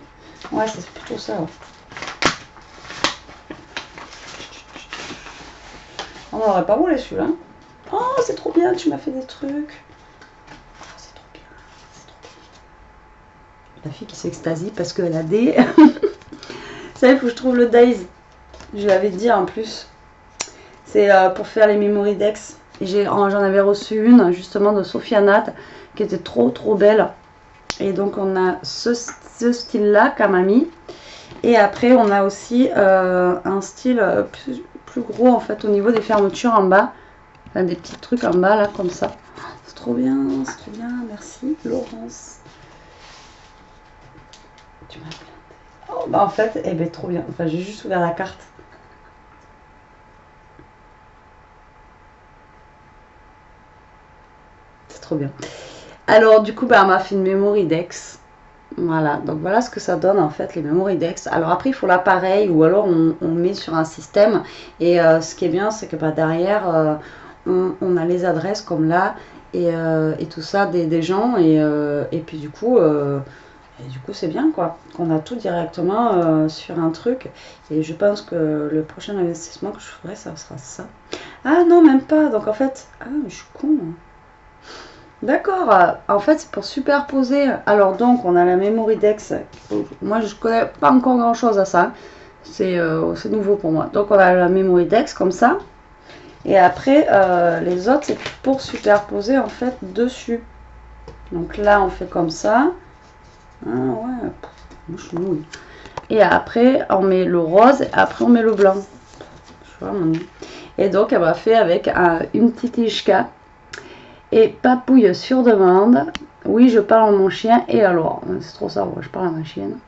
Speaker 1: Ouais, c'est plutôt ça. Ouais. On n'aurait pas roulé celui-là. Oh, c'est trop bien, tu m'as fait des trucs. Oh, c'est trop bien. C'est trop bien. La fille qui s'extasie parce qu'elle a des... Ça, il faut que je trouve le Days. Je l'avais dit en plus. C'est pour faire les Memory Decks. J'en avais reçu une justement de Sophia Nat qui était trop belle. Et donc on a ce style là qu'elle m'a mis. Et après on a aussi un style plus gros en fait au niveau des fermetures en bas. Enfin, des petits trucs en bas là comme ça. C'est trop bien, merci Laurence. Tu m'as blindé. Oh bah en fait, eh ben trop bien. Enfin j'ai juste ouvert la carte. C'est trop bien. Alors du coup bah, elle m'a fait une Memory Dex. Voilà, donc voilà ce que ça donne en fait les Memory Dex. Alors après il faut l'appareil ou alors on met sur un système. Et ce qui est bien c'est que bah, derrière on a les adresses comme là et tout ça des gens et puis du coup c'est bien quoi, qu'on a tout directement sur un truc. Et je pense que le prochain investissement que je ferai ça sera ça. Ah non même pas, donc en fait, ah mais je suis con. D'accord, en fait c'est pour superposer. Alors donc on a la Memory Dex. Moi je connais pas encore grand chose à ça. C'est nouveau pour moi. Donc on a la Memory Dex comme ça. Et après les autres c'est pour superposer en fait dessus. Donc là on fait comme ça. Ah ouais, moi je suis nouille. Et après on met le rose et après on met le blanc. Je vois, et donc elle m'a fait avec une petite Ishka. Et papouille sur demande. Oui, je parle à mon chien. Et alors, c'est trop ça, je parle à ma chienne.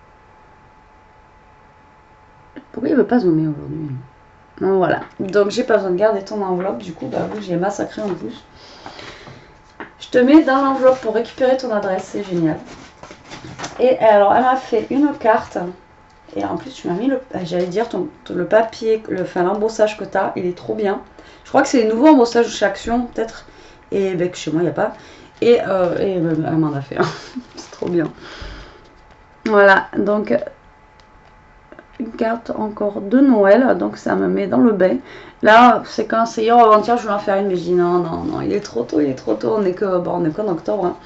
Speaker 1: Pourquoi il ne veut pas zoomer aujourd'hui? Donc voilà. Donc j'ai pas besoin de garder ton enveloppe. Du coup, bah oui, j'ai massacré en plus. Je te mets dans l'enveloppe pour récupérer ton adresse, c'est génial. Et alors, elle m'a fait une carte. Et en plus, tu m'as mis le, j'allais dire, le papier, l'embossage que tu as, il est trop bien. Je crois que c'est les nouveaux embossages chez Action, peut-être. Et ben, que chez moi, il n'y a pas. Et elle m'en a fait un. C'est trop bien. Voilà, donc une carte encore de Noël. Donc ça me met dans le bain. Là, c'est quand c'est hier ou avant-hier, je voulais en faire une. Mais je dis non, non, non, il est trop tôt, il est trop tôt. On est qu'en octobre. Hein.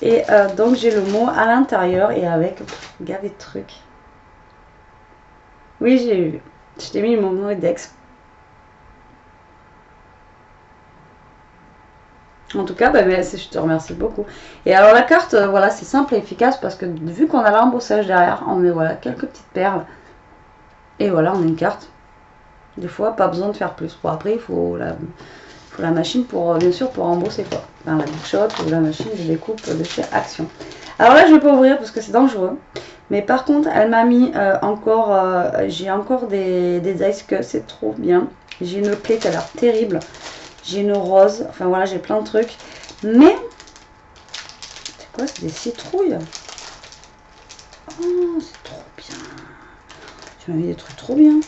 Speaker 1: Et donc j'ai le mot à l'intérieur et avec gavé de trucs. Oui, j'ai eu. Je t'ai mis mon mot Dex. En tout cas, bah, je te remercie beaucoup. Et alors la carte, voilà, c'est simple et efficace parce que vu qu'on a l'embossage derrière, on met voilà quelques petites perles. Et voilà, on a une carte. Des fois, pas besoin de faire plus. Bon, après, il faut la machine pour, bien sûr, pour embosser quoi. Enfin, la Big Shot ou la machine de découpe de chez Action. Alors là, je ne vais pas ouvrir parce que c'est dangereux. Mais par contre, elle m'a mis j'ai encore des dice que c'est trop bien. J'ai une clé qui a l'air terrible. J'ai une rose. Enfin voilà, j'ai plein de trucs. Mais, c'est quoi? C'est des citrouilles. Oh, c'est trop bien. Tu m'as mis des trucs trop bien.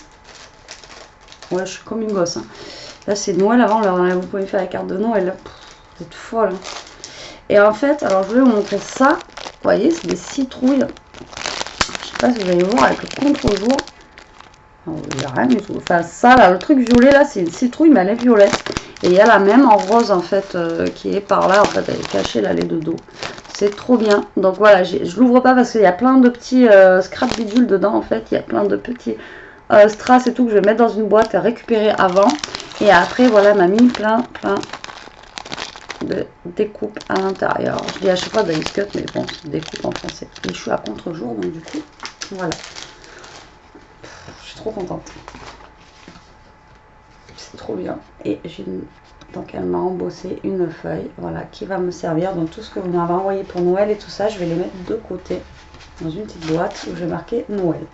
Speaker 1: Ouais, je suis comme une gosse. Hein. Là, c'est Noël avant. Là, vous pouvez faire la carte de Noël. Pff, vous êtes folle. Hein. Et en fait, alors je vais vous montrer ça. Vous voyez, c'est des citrouilles. Je sais pas si vous allez voir avec le contre-jour. Il n'y a rien du tout. Enfin, ça, là, le truc violet, là, c'est une citrouille, mais elle est violette. Et il y a la même en rose, en fait, qui est par là. En fait, elle est cachée, là, les deux dos. C'est trop bien. Donc voilà, je l'ouvre pas parce qu'il y a plein de petits scrap bidules dedans, en fait. Il y a plein de petits strass et tout que je vais mettre dans une boîte à récupérer avant. Et après, voilà, elle m'a mis plein de découpe à l'intérieur. Je dis à chaque fois de cut, mais bon, c'est découpe en français. Et je suis à contre-jour, donc du coup, voilà. Je suis trop contente. C'est trop bien. Et donc elle m'a embossé une feuille, voilà, qui va me servir. Donc tout ce que vous m'avez envoyé pour Noël et tout ça, je vais les mettre de côté dans une petite boîte où je vais marquer Noël.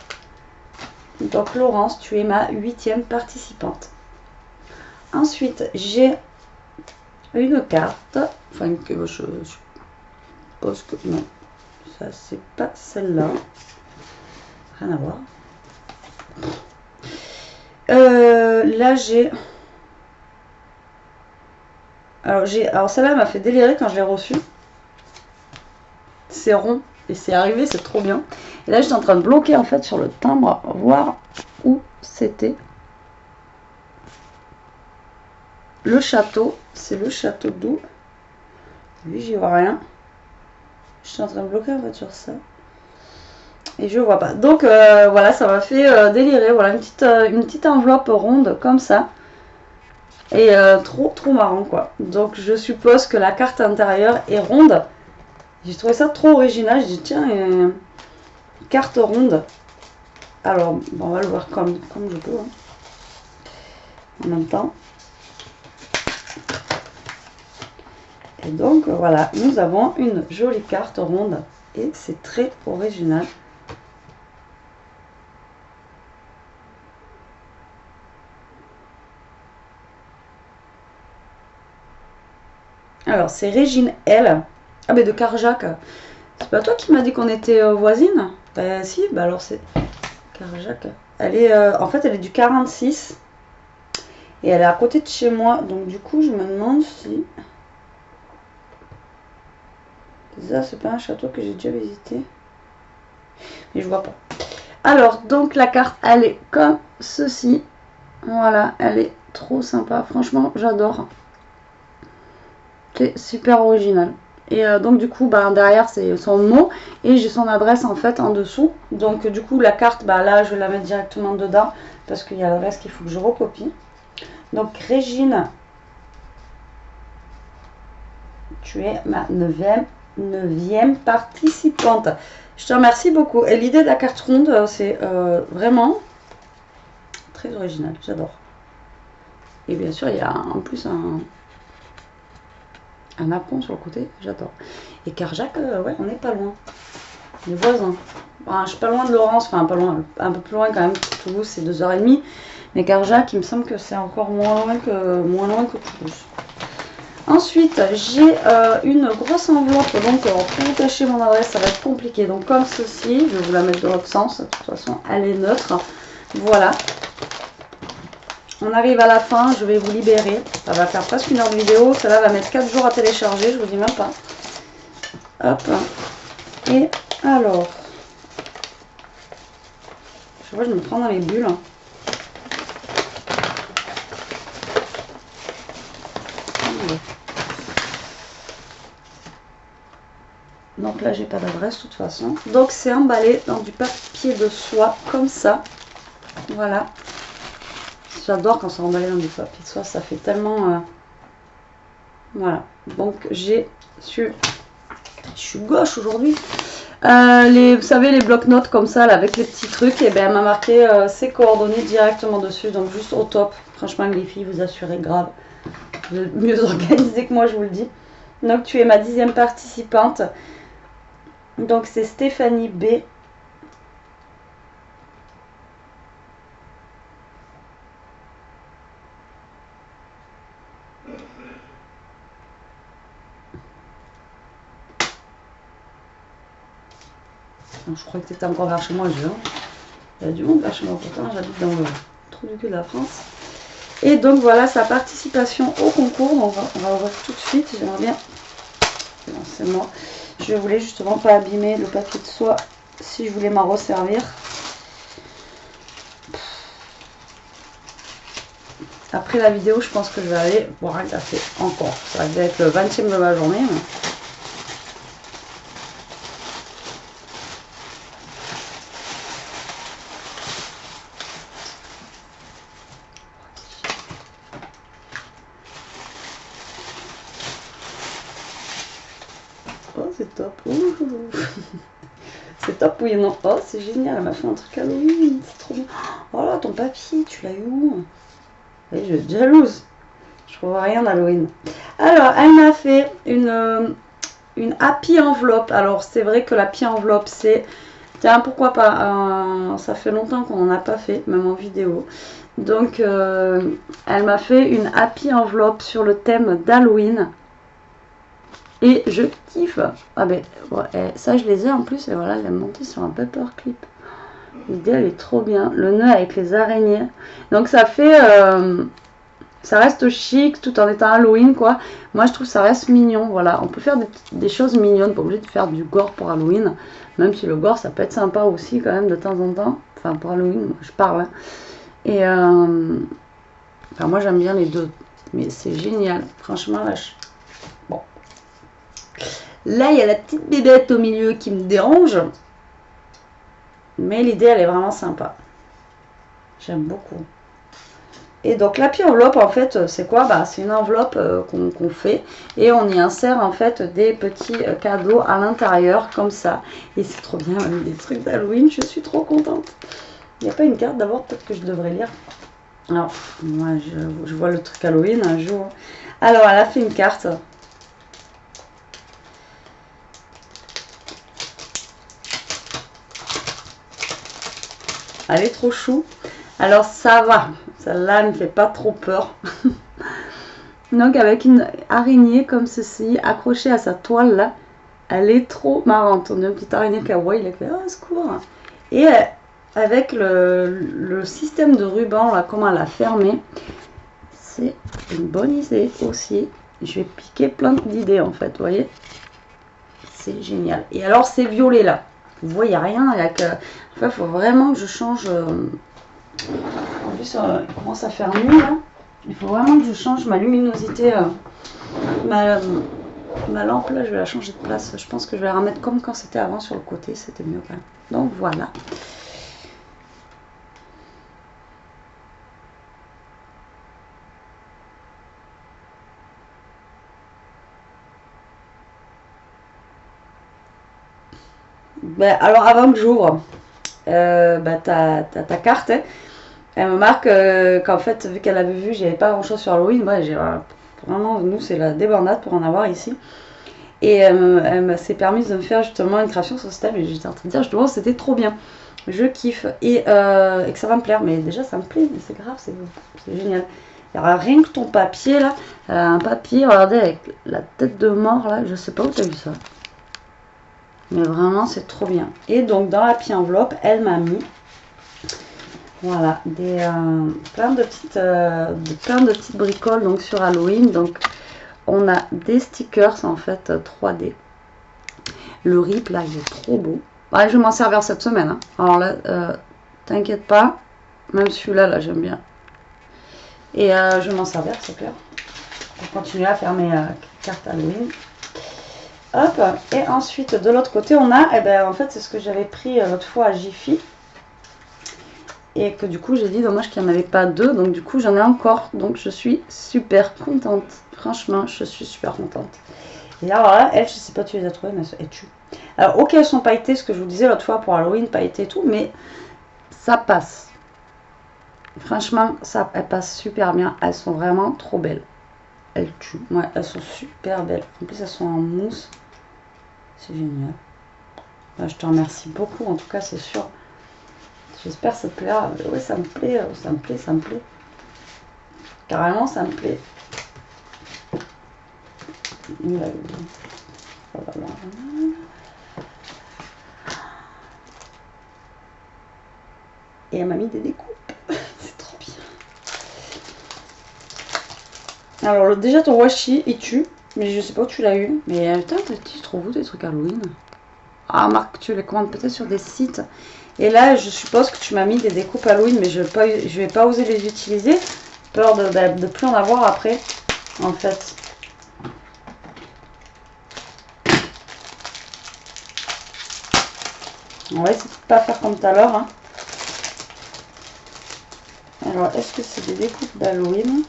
Speaker 1: Donc Laurence, tu es ma 8e participante. Ensuite, j'ai une carte, enfin que je suppose que non, ça c'est pas celle-là, rien à voir. Là j'ai, alors celle-là m'a fait délirer quand je l'ai reçue. C'est rond et c'est arrivé, c'est trop bien. Et là j'étais en train de bloquer en fait sur le timbre, voir où c'était. Le château, c'est le château d'où? Lui, j'y vois rien. Je suis en train de bloquer en fait sur ça. Et je vois pas. Donc voilà, ça m'a fait délirer. Voilà, une petite enveloppe ronde comme ça. Et trop marrant quoi. Donc je suppose que la carte intérieure est ronde. J'ai trouvé ça trop original. J'ai dit tiens, une carte ronde. Alors, bon, on va le voir comme je peux. Hein. En même temps. Et donc voilà, nous avons une jolie carte ronde et c'est très original. Alors c'est Régine L. Ah mais de Carjac. C'est pas toi qui m'as dit qu'on était voisines? Ben si, bah alors c'est Carjac. Elle est en fait elle est du 46 et elle est à côté de chez moi. Donc du coup je me demande si... Ça, c'est pas un château que j'ai déjà visité. Mais je vois pas. Alors, donc la carte, elle est comme ceci. Voilà, elle est trop sympa. Franchement, j'adore. C'est super original. Et donc du coup, bah, derrière, c'est son nom. Et j'ai son adresse en fait en dessous. Donc du coup, la carte, bah, là, je vais la mettre directement dedans. Parce qu'il y a l'adresse qu'il faut que je recopie. Donc Régine, tu es ma 9e participante. Je te remercie beaucoup. Et l'idée de la carte ronde, c'est vraiment très original. J'adore. Et bien sûr, il y a en plus un apron sur le côté. J'adore. Et Carjac, ouais, on n'est pas loin. Les voisins. Enfin, je suis pas loin de Laurence. Enfin, pas loin. Un peu plus loin quand même. Toulouse, c'est 2h30. Mais Carjac, il me semble que c'est encore moins loin que Toulouse. Ensuite, j'ai une grosse enveloppe. Donc, pour vous cacher mon adresse, ça va être compliqué. Donc, comme ceci, je vais vous la mettre de l'autre sens. De toute façon, elle est neutre. Voilà. On arrive à la fin. Je vais vous libérer. Ça va faire presque 1 heure de vidéo. Celle-là va mettre 4 jours à télécharger. Je vous dis même pas. Hop. Et alors, je vois, je me prends dans les bulles. Donc là, j'ai pas d'adresse de toute façon. Donc c'est emballé dans du papier de soie comme ça. Voilà. J'adore quand c'est emballé dans du papier de soie. Ça fait tellement... Voilà. Donc j'ai su... Je suis gauche aujourd'hui. Vous savez, les blocs-notes comme ça, là, avec les petits trucs, et ben elle m'a marqué ses coordonnées directement dessus. Donc juste au top. Franchement, les filles, vous assurez grave. Vous êtes mieux organisées que moi, je vous le dis. Donc tu es ma 10e participante. Donc c'est Stéphanie B. Je crois que tu étais encore vers chez moi, il y a du monde vers chez moi, pourtant j'habite dans le trou du cul de la France. Et donc voilà sa participation au concours. Donc on va ouvrir tout de suite. J'aimerais bien. Non, c'est moi. Je voulais justement pas abîmer le papier de soie si je voulais m'en resservir. Après la vidéo, je pense que je vais aller boire un café encore. Ça va être le 20e de ma journée. Mais... Oh, c'est top. C'est top, oui, non. Oh, c'est génial. Elle m'a fait un truc Halloween. C'est trop bien. Oh là, ton papier, tu l'as eu où? Oui, je vais être jalouse. Je trouve rien d'Halloween. Alors, elle m'a fait une happy enveloppe. Alors, c'est vrai que la happy enveloppe, c'est... Tiens, pourquoi pas, ça fait longtemps qu'on n'en a pas fait, même en vidéo. Donc, elle m'a fait une happy enveloppe sur le thème d'Halloween. Et je kiffe. Ah ben, ouais, ça je les ai en plus. Et voilà, elle est montée sur un paperclip. L'idée, elle est trop bien. Le nœud avec les araignées. Donc, ça fait... ça reste chic tout en étant Halloween, quoi. Moi, je trouve que ça reste mignon. Voilà, on peut faire des choses mignonnes. Pas obligé de faire du gore pour Halloween. Même si le gore, ça peut être sympa aussi, quand même, de temps en temps. Enfin, pour Halloween, moi, je parle. Hein. Et... enfin, moi, j'aime bien les deux. Mais c'est génial. Franchement, là, bon. Là, il y a la petite bébête au milieu qui me dérange. Mais l'idée, elle est vraiment sympa. J'aime beaucoup. Et donc, la petite enveloppe, en fait, c'est quoi? Bah, c'est une enveloppe qu'on fait. Et on y insère, en fait, des petits cadeaux à l'intérieur, comme ça. Et c'est trop bien, même des trucs d'Halloween. Je suis trop contente. Il n'y a pas une carte d'abord, peut-être que je devrais lire. Alors, moi, je vois le truc Halloween un jour. Alors, elle a fait une carte. Elle est trop chou. Alors ça va. Celle-là ne me fait pas trop peur. Donc avec une araignée comme ceci, accrochée à sa toile là. Elle est trop marrante. On a une petite araignée kawaii. Il a fait oh secours. Et avec le système de ruban là, comment elle a fermé. C'est une bonne idée aussi. Je vais piquer plein d'idées en fait. Vous voyez. C'est génial. Et alors c'est violet là. Vous voyez rien. Avec, il faut vraiment que je change. En plus, il commence à faire nuit là. Il faut vraiment que je change ma luminosité. Ma lampe là, je vais la changer de place. Je pense que je vais la remettre comme quand c'était avant sur le côté. C'était mieux quand même. Donc voilà. Ben, alors avant que j'ouvre ta carte, hein, elle me marque qu'en fait, vu qu'elle avait vu, j'avais pas grand chose sur Halloween, ouais, j'ai vraiment, nous c'est la débandade pour en avoir ici. Et elle s'est permise de me faire justement une création sur ce thème et j'étais en train de dire, justement, c'était trop bien. Je kiffe et que ça va me plaire, mais déjà ça me plaît, mais c'est grave, c'est génial. Alors, rien que ton papier là, elle a un papier, regardez, avec la tête de mort là, je sais pas où tu as vu ça. Mais vraiment, c'est trop bien. Et donc, dans la petite enveloppe, elle m'a mis, voilà, plein de petites bricoles donc sur Halloween. Donc, on a des stickers en fait 3D. Le rip là, il est trop beau. Ouais, je vais m'en servir cette semaine. Hein. Alors là, t'inquiète pas, même celui-là, là, j'aime bien. Et je vais m'en servir, c'est clair. Pour continuer à faire mes cartes Halloween. Hop, et ensuite de l'autre côté, on a, eh ben, en fait, c'est ce que j'avais pris l'autre fois à Jiffy. Et que du coup, j'ai dit dommage qu'il n'y en avait pas deux. Donc, du coup, j'en ai encore. Donc, je suis super contente. Franchement, je suis super contente. Et alors là, elles, je sais pas, tu les as trouvées, mais elles tuent. Alors, ok, elles sont pailletées, ce que je vous disais l'autre fois pour Halloween, pailletées et tout, mais ça passe. Franchement, ça, elles passent super bien. Elles sont vraiment trop belles. Elles tuent. Ouais, elles sont super belles. En plus, elles sont en mousse. C'est génial. Bah, je te remercie beaucoup, en tout cas, c'est sûr. J'espère que ça te plaira. Oui, ça me plaît, ça me plaît, ça me plaît. Carrément, ça me plaît. Et elle m'a mis des découpes. C'est trop bien. Alors, déjà, ton washi, il tue. Mais je sais pas où tu l'as eu. Mais putain, tu trouves où des trucs Halloween? Ah, Marc, tu les commandes peut-être sur des sites. Et là, je suppose que tu m'as mis des découpes Halloween, mais je vais pas oser les utiliser. Peur de plus en avoir après, en fait. On va essayer de pas faire comme tout à l'heure. Hein. Alors, est-ce que c'est des découpes d'Halloween?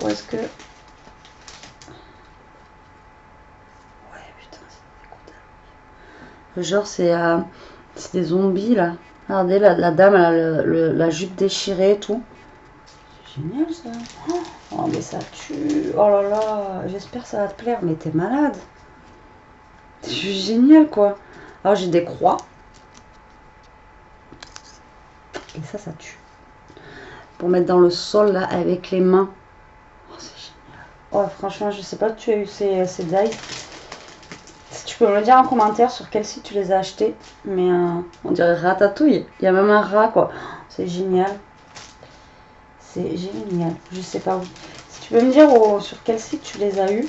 Speaker 1: Ou est-ce que... Ouais, putain, c'est des découpes d'Halloween. Genre, c'est des zombies, là. Regardez, la dame, elle a la jupe déchirée et tout. C'est génial, ça. Oh, mais ça tue. Oh là là, j'espère que ça va te plaire. Mais t'es malade. C'est juste génial, quoi. Alors, j'ai des croix. Et ça tue. Pour mettre dans le sol, là, avec les mains. Oh, c'est génial. Oh, franchement, je sais pas où tu as eu ces dice. Si tu peux me le dire en commentaire sur quel site tu les as achetés. Mais on dirait ratatouille. Il y a même un rat, quoi. C'est génial. C'est génial. Je sais pas où. Si tu peux me dire sur quel site tu les as eus.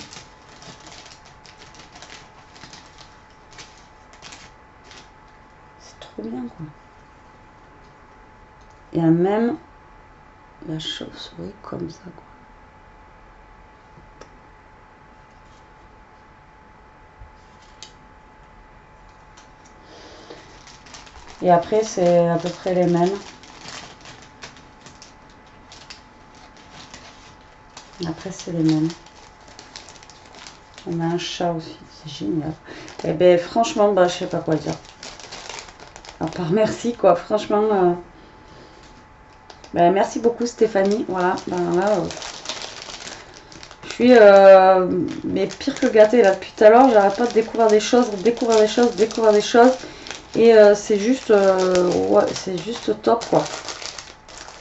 Speaker 1: C'est trop bien, quoi. Il y a même la chauve-souris comme ça, quoi. Et après, c'est à peu près les mêmes. Après, c'est les mêmes. On a un chat aussi, c'est génial. Et ben franchement, bah, je sais pas quoi dire. À part merci, quoi. Franchement, ben, merci beaucoup Stéphanie. Voilà, ben là, je suis mais pire que gâtée là depuis tout à l'heure. J'arrête pas de découvrir des choses, découvrir des choses, découvrir des choses. Et c'est juste, ouais, c'est juste top, quoi.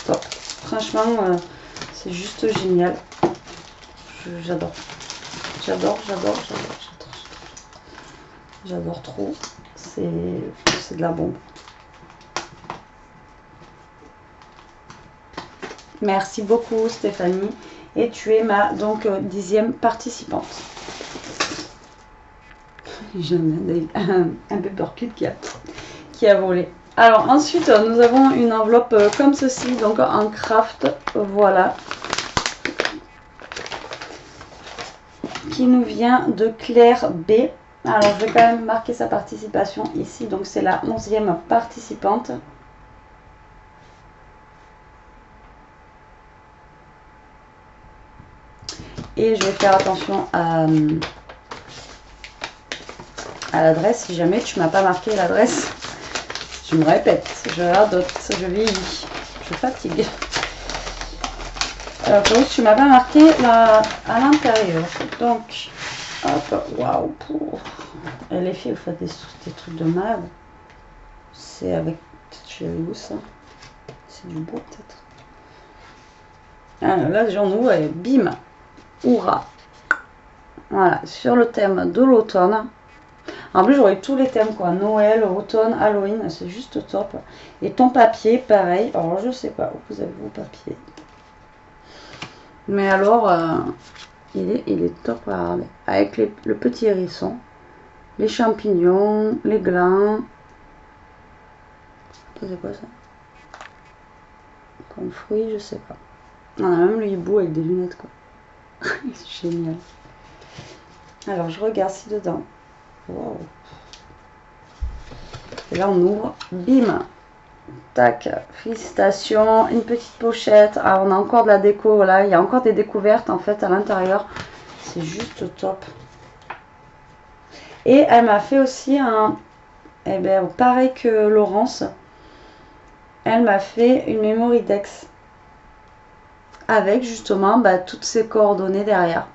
Speaker 1: Top. Franchement, c'est juste génial. J'adore. J'adore, j'adore, j'adore, j'adore. J'adore trop. C'est de la bombe. Merci beaucoup Stéphanie. Et tu es ma donc 10e participante. J'ai un paperclip qui a volé. Alors ensuite nous avons une enveloppe comme ceci, donc en craft, voilà. Qui nous vient de Claire B. Alors je vais quand même marquer sa participation ici, donc c'est la 11e participante. Et je vais faire attention à l'adresse, si jamais tu m'as pas marqué l'adresse. Je me répète, je radote, je vieillis, je fatigue. Alors donc tu m'as pas marqué à l'intérieur. Donc, hop, waouh. Et les filles, vous faites des trucs de malade. C'est avec... Tu as vu où ça? C'est du beau peut-être. Alors là, déjà, on ouvre et bim, hurrah. Voilà, sur le thème de l'automne. En plus, j'aurais tous les thèmes, quoi. Noël, automne, Halloween, c'est juste top. Et ton papier, pareil. Alors, je sais pas où vous avez vos papiers. Mais alors, il est top à regarder. Avec le petit hérisson, les champignons, les glands. C'est quoi ça? Comme fruit, je sais pas. On a même le hibou avec des lunettes, quoi. C'est génial. Alors, je regarde si dedans. Wow. Et là, on ouvre. Bim. Tac. Félicitations. Une petite pochette. Ah, on a encore de la déco. Voilà. Il y a encore des découvertes, en fait, à l'intérieur. C'est juste top. Et elle m'a fait aussi un... Eh bien, pareil que Laurence. Elle m'a fait une memory Dex. Avec, justement, bah, toutes ses coordonnées derrière.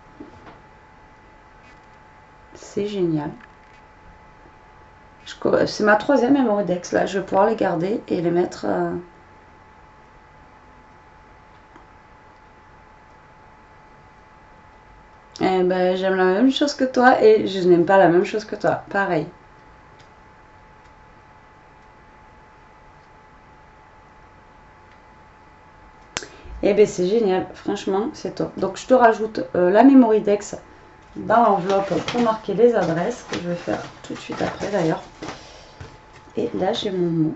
Speaker 1: C'est génial. C'est ma 3e memory Dex. Là, je vais pouvoir les garder et les mettre... Eh ben, j'aime la même chose que toi et je n'aime pas la même chose que toi. Pareil. Eh ben, c'est génial. Franchement, c'est top. Donc, je te rajoute la memory Dex dans l'enveloppe pour marquer les adresses, que je vais faire tout de suite après d'ailleurs. Et là, j'ai mon mot.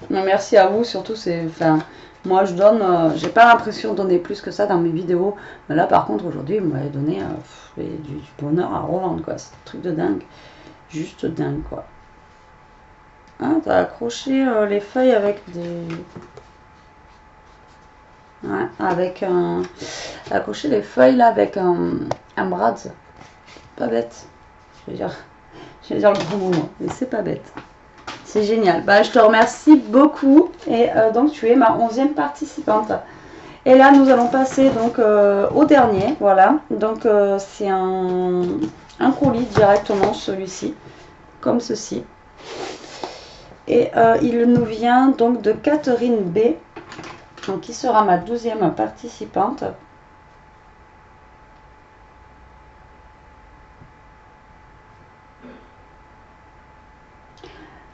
Speaker 1: Non, merci à vous, surtout, enfin, moi je donne, j'ai pas l'impression de donner plus que ça dans mes vidéos, mais là par contre aujourd'hui, vous m'avez donné du bonheur à revendre, quoi, c'est un truc de dingue, juste dingue, quoi. Hein, t'as accroché les feuilles avec des... Ouais, avec un... Accroché les feuilles là avec un brad, pas bête, je vais dire le gros mot, mais c'est pas bête. C'est génial. Bah, je te remercie beaucoup. Et donc, tu es ma 11e participante. Et là, nous allons passer donc au dernier. Voilà. Donc, c'est un colis directement, celui-ci. Comme ceci. Et il nous vient donc de Catherine B. Donc, qui sera ma 12e participante.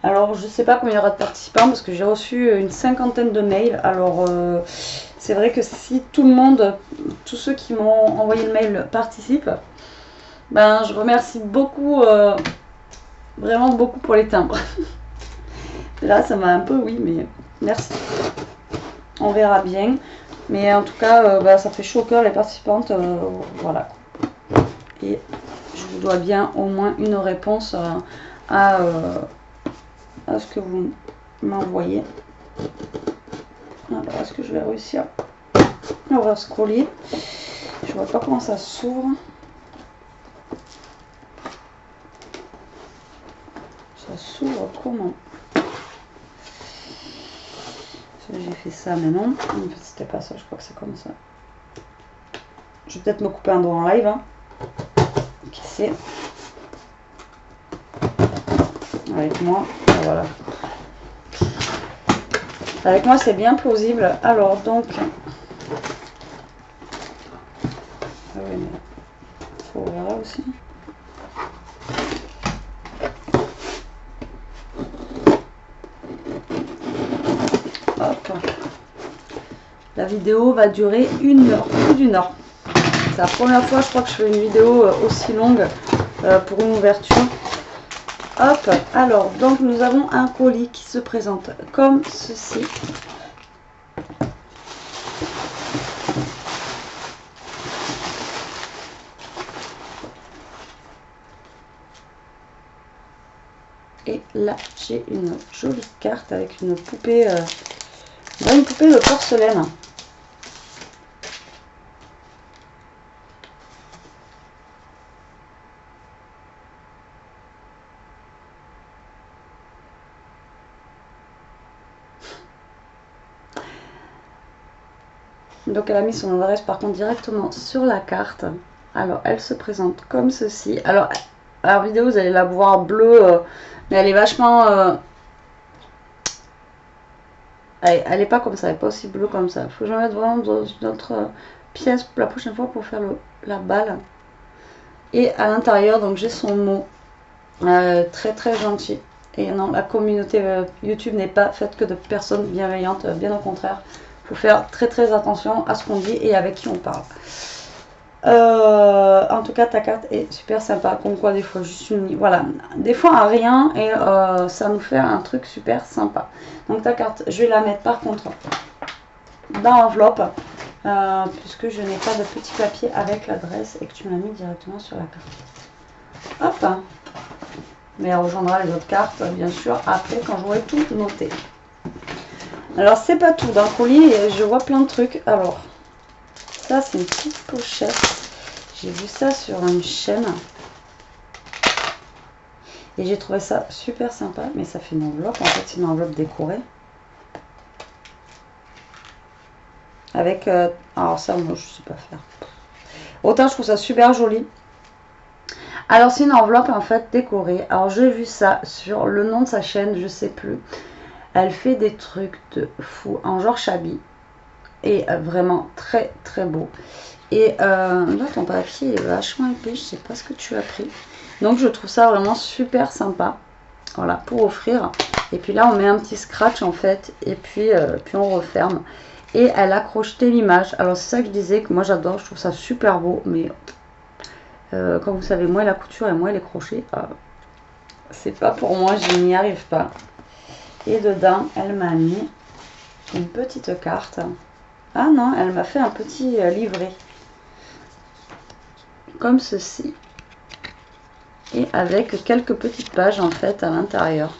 Speaker 1: Alors, je ne sais pas combien il y aura de participants parce que j'ai reçu une 50aine de mails. Alors, c'est vrai que si tout le monde, tous ceux qui m'ont envoyé le mail participent, ben, je remercie beaucoup, vraiment beaucoup pour les timbres. Là, ça m'a un peu, oui, mais merci. On verra bien. Mais en tout cas, ben, ça fait chaud au cœur les participantes. Voilà. Et je vous dois bien au moins une réponse à ce que vous m'envoyez. Alors, est-ce que je vais réussir à ouvrir ce colis? Je vois pas comment ça s'ouvre. Ça s'ouvre comment? J'ai fait ça, mais non. En fait, c'était pas ça, je crois que c'est comme ça. Je vais peut-être me couper un doigt en live. Hein. Qui sait? Avec moi, voilà. Avec moi, c'est bien plausible. Alors, donc... Ah oui, mais... faut ouvrir là aussi. Hop. La vidéo va durer 1 heure, plus d'1 heure. C'est la première fois, je crois, que je fais une vidéo aussi longue pour une ouverture. Hop, alors, donc nous avons un colis qui se présente comme ceci. Et là, j'ai une jolie carte avec une poupée, une poupée de porcelaine. Donc elle a mis son adresse par contre directement sur la carte. Alors elle se présente comme ceci. Alors à la vidéo, vous allez la voir bleue, mais elle est vachement... elle est pas comme ça, elle est pas aussi bleue comme ça. Faut que je mette vraiment dans une autre pièce la prochaine fois pour faire la balle. Et à l'intérieur, donc j'ai son mot. Très très gentil. Et non, la communauté YouTube n'est pas faite que de personnes bienveillantes, bien au contraire. Il faut faire très très attention à ce qu'on dit et avec qui on parle. En tout cas, ta carte est super sympa. Comme quoi, des fois, juste une... Voilà, des fois, un rien et ça nous fait un truc super sympa. Donc, ta carte, je vais la mettre par contre dans l'enveloppe. Puisque je n'ai pas de petit papier avec l'adresse et que tu m'as mis directement sur la carte. Hop! Mais elle rejoindra les autres cartes, bien sûr, après quand j'aurai tout noté. Alors, c'est pas tout. Dans le colis, je vois plein de trucs. Alors, ça, c'est une petite pochette. J'ai vu ça sur une chaîne. Et j'ai trouvé ça super sympa. Mais ça fait une enveloppe. En fait, c'est une enveloppe décorée. Avec... alors ça, moi, je sais pas faire. Autant, je trouve ça super joli. Alors, c'est une enveloppe, en fait, décorée. Alors, j'ai vu ça sur le nom de sa chaîne, je sais plus. Elle fait des trucs de fou, en genre Chabi. Et vraiment très, très beau. Et là, ton papier est vachement épais. Je sais pas ce que tu as pris. Donc, je trouve ça vraiment super sympa. Voilà, pour offrir. Et puis là, on met un petit scratch, en fait. Et puis on referme. Et elle a crocheté l'image. Alors, c'est ça que je disais, que moi, j'adore. Je trouve ça super beau. Mais... comme vous savez, moi la couture et moi les crochets, c'est pas pour moi, je n'y arrive pas. Et dedans, elle m'a mis une petite carte. Ah non, elle m'a fait un petit livret. Comme ceci. Et avec quelques petites pages en fait à l'intérieur.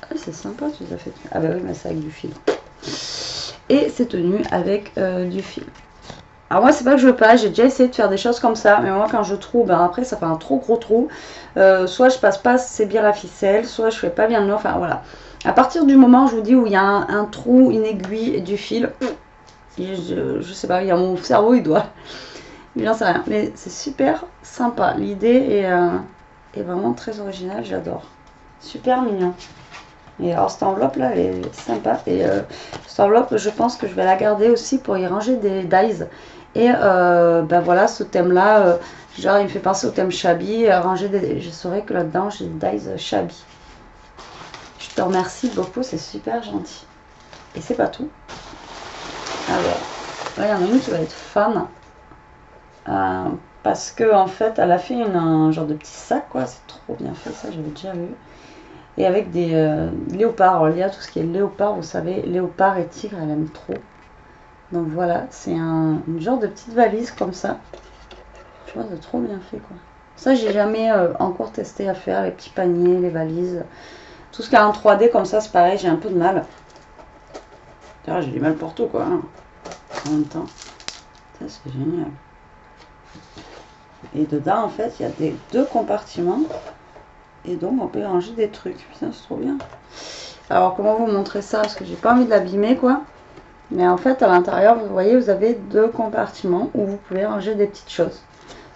Speaker 1: Ah, c'est sympa, tu les as fait. Ah bah oui, mais c'est avec du fil. Et c'est tenu avec du fil. Alors moi c'est pas que je veux pas, j'ai déjà essayé de faire des choses comme ça, mais moi quand je trouve, ben après ça fait un trop gros trou. Soit je passe pas assez bien la ficelle, soit je fais pas bien le nœud, enfin voilà. À partir du moment, je vous dis, où il y a un trou, une aiguille et du fil, et je sais pas, il y a mon cerveau, il doit... J'en sais rien, mais c'est super sympa. L'idée est vraiment très originale, j'adore. Super mignon. Et alors cette enveloppe là, elle est sympa. Et cette enveloppe, je pense que je vais la garder aussi pour y ranger des dies. Et ben voilà, ce thème là, genre il me fait penser au thème Chabi. Ranger des... Je saurais que là-dedans j'ai des dies Chabi. Je te remercie beaucoup, c'est super gentil. Et c'est pas tout. Alors, là il y en a une qui va être fan. Parce que en fait, elle a fait un genre de petit sac, quoi. C'est trop bien fait, ça j'avais déjà vu. Et avec des léopards. Alors, il y a tout ce qui est léopard, vous savez, léopard et tigre, elle aime trop. Donc voilà, c'est une genre de petite valise comme ça. Je vois, c'est trop bien fait, quoi. Ça, j'ai jamais encore testé à faire, les petits paniers, les valises. Tout ce qui est en 3D comme ça, c'est pareil, j'ai un peu de mal. D'ailleurs, j'ai du mal pour tout, quoi. Hein, en même temps. Ça, c'est génial. Et dedans, en fait, il y a deux compartiments. Et donc, on peut ranger des trucs. Putain, c'est trop bien. Alors, comment vous montrer ça? Parce que j'ai pas envie de l'abîmer, quoi. Mais en fait, à l'intérieur, vous voyez, vous avez deux compartiments où vous pouvez ranger des petites choses.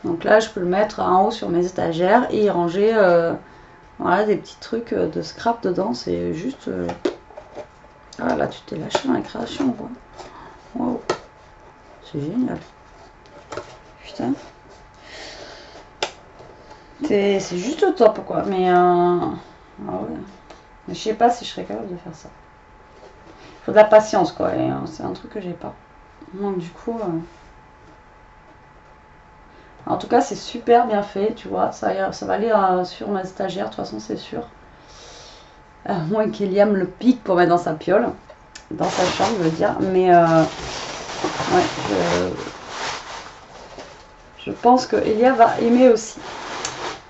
Speaker 1: Donc là, je peux le mettre en haut sur mes étagères et y ranger voilà, des petits trucs de scrap dedans. C'est juste... Ah, là, tu t'es lâché dans la création, quoi. Wow. C'est génial. Putain. C'est juste au top, quoi. Mais ah ouais. Mais je sais pas si je serais capable de faire ça. Il faut de la patience, quoi. Et c'est un truc que j'ai pas. Donc du coup, en tout cas, c'est super bien fait, tu vois. Ça va aller sur ma stagiaire, de toute façon, c'est sûr. Moi, qu'Elia me le pique pour mettre dans sa piole, dans sa chambre, je veux dire. Mais ouais, je pense que Elia va aimer aussi.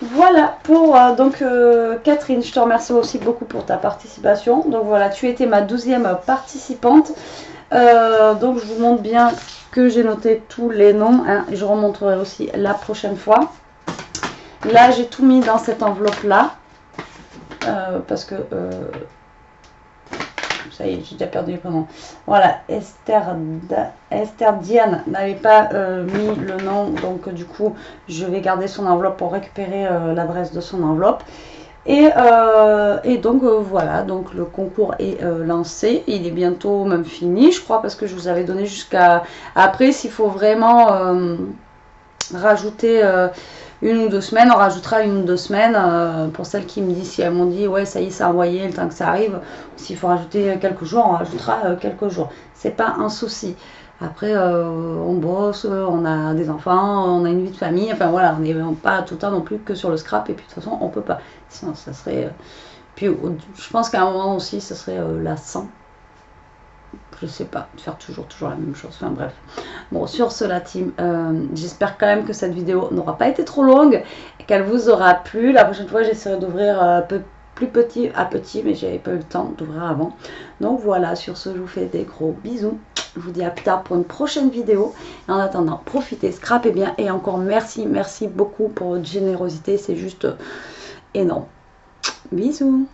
Speaker 1: Voilà pour donc Catherine, je te remercie aussi beaucoup pour ta participation. Donc voilà, tu étais ma 12e participante. Donc je vous montre bien que j'ai noté tous les noms, hein, et je remontrerai aussi la prochaine fois. Là j'ai tout mis dans cette enveloppe là parce que ça y est, j'ai déjà perdu les prénoms. Voilà, Esther Diane n'avait pas mis le nom, donc du coup, je vais garder son enveloppe pour récupérer l'adresse de son enveloppe. Et donc voilà, donc le concours est lancé, il est bientôt même fini, je crois, parce que je vous avais donné jusqu'à... Après, s'il faut vraiment rajouter 1 ou 2 semaines, on rajoutera 1 ou 2 semaines. Pour celles qui me disent, si elles m'ont dit, ouais, ça y est, c'est envoyé, le temps que ça arrive, s'il faut rajouter quelques jours, on rajoutera quelques jours. C'est pas un souci. Après, on bosse, on a des enfants, on a une vie de famille, enfin voilà, on n'est pas tout le temps non plus que sur le scrap, et puis de toute façon, on peut pas. Sinon, ça serait... Puis, je pense qu'à un moment aussi, ça serait lassant. Je sais pas, de faire toujours la même chose. Enfin bref. Bon, sur cela, team, j'espère quand même que cette vidéo n'aura pas été trop longue et qu'elle vous aura plu. La prochaine fois, j'essaierai d'ouvrir un peu plus petit à petit, mais j'avais pas eu le temps d'ouvrir avant. Donc voilà, sur ce, je vous fais des gros bisous. Je vous dis à plus tard pour une prochaine vidéo. Et en attendant, profitez, scrapez bien. Et encore merci beaucoup pour votre générosité. C'est juste énorme. Bisous.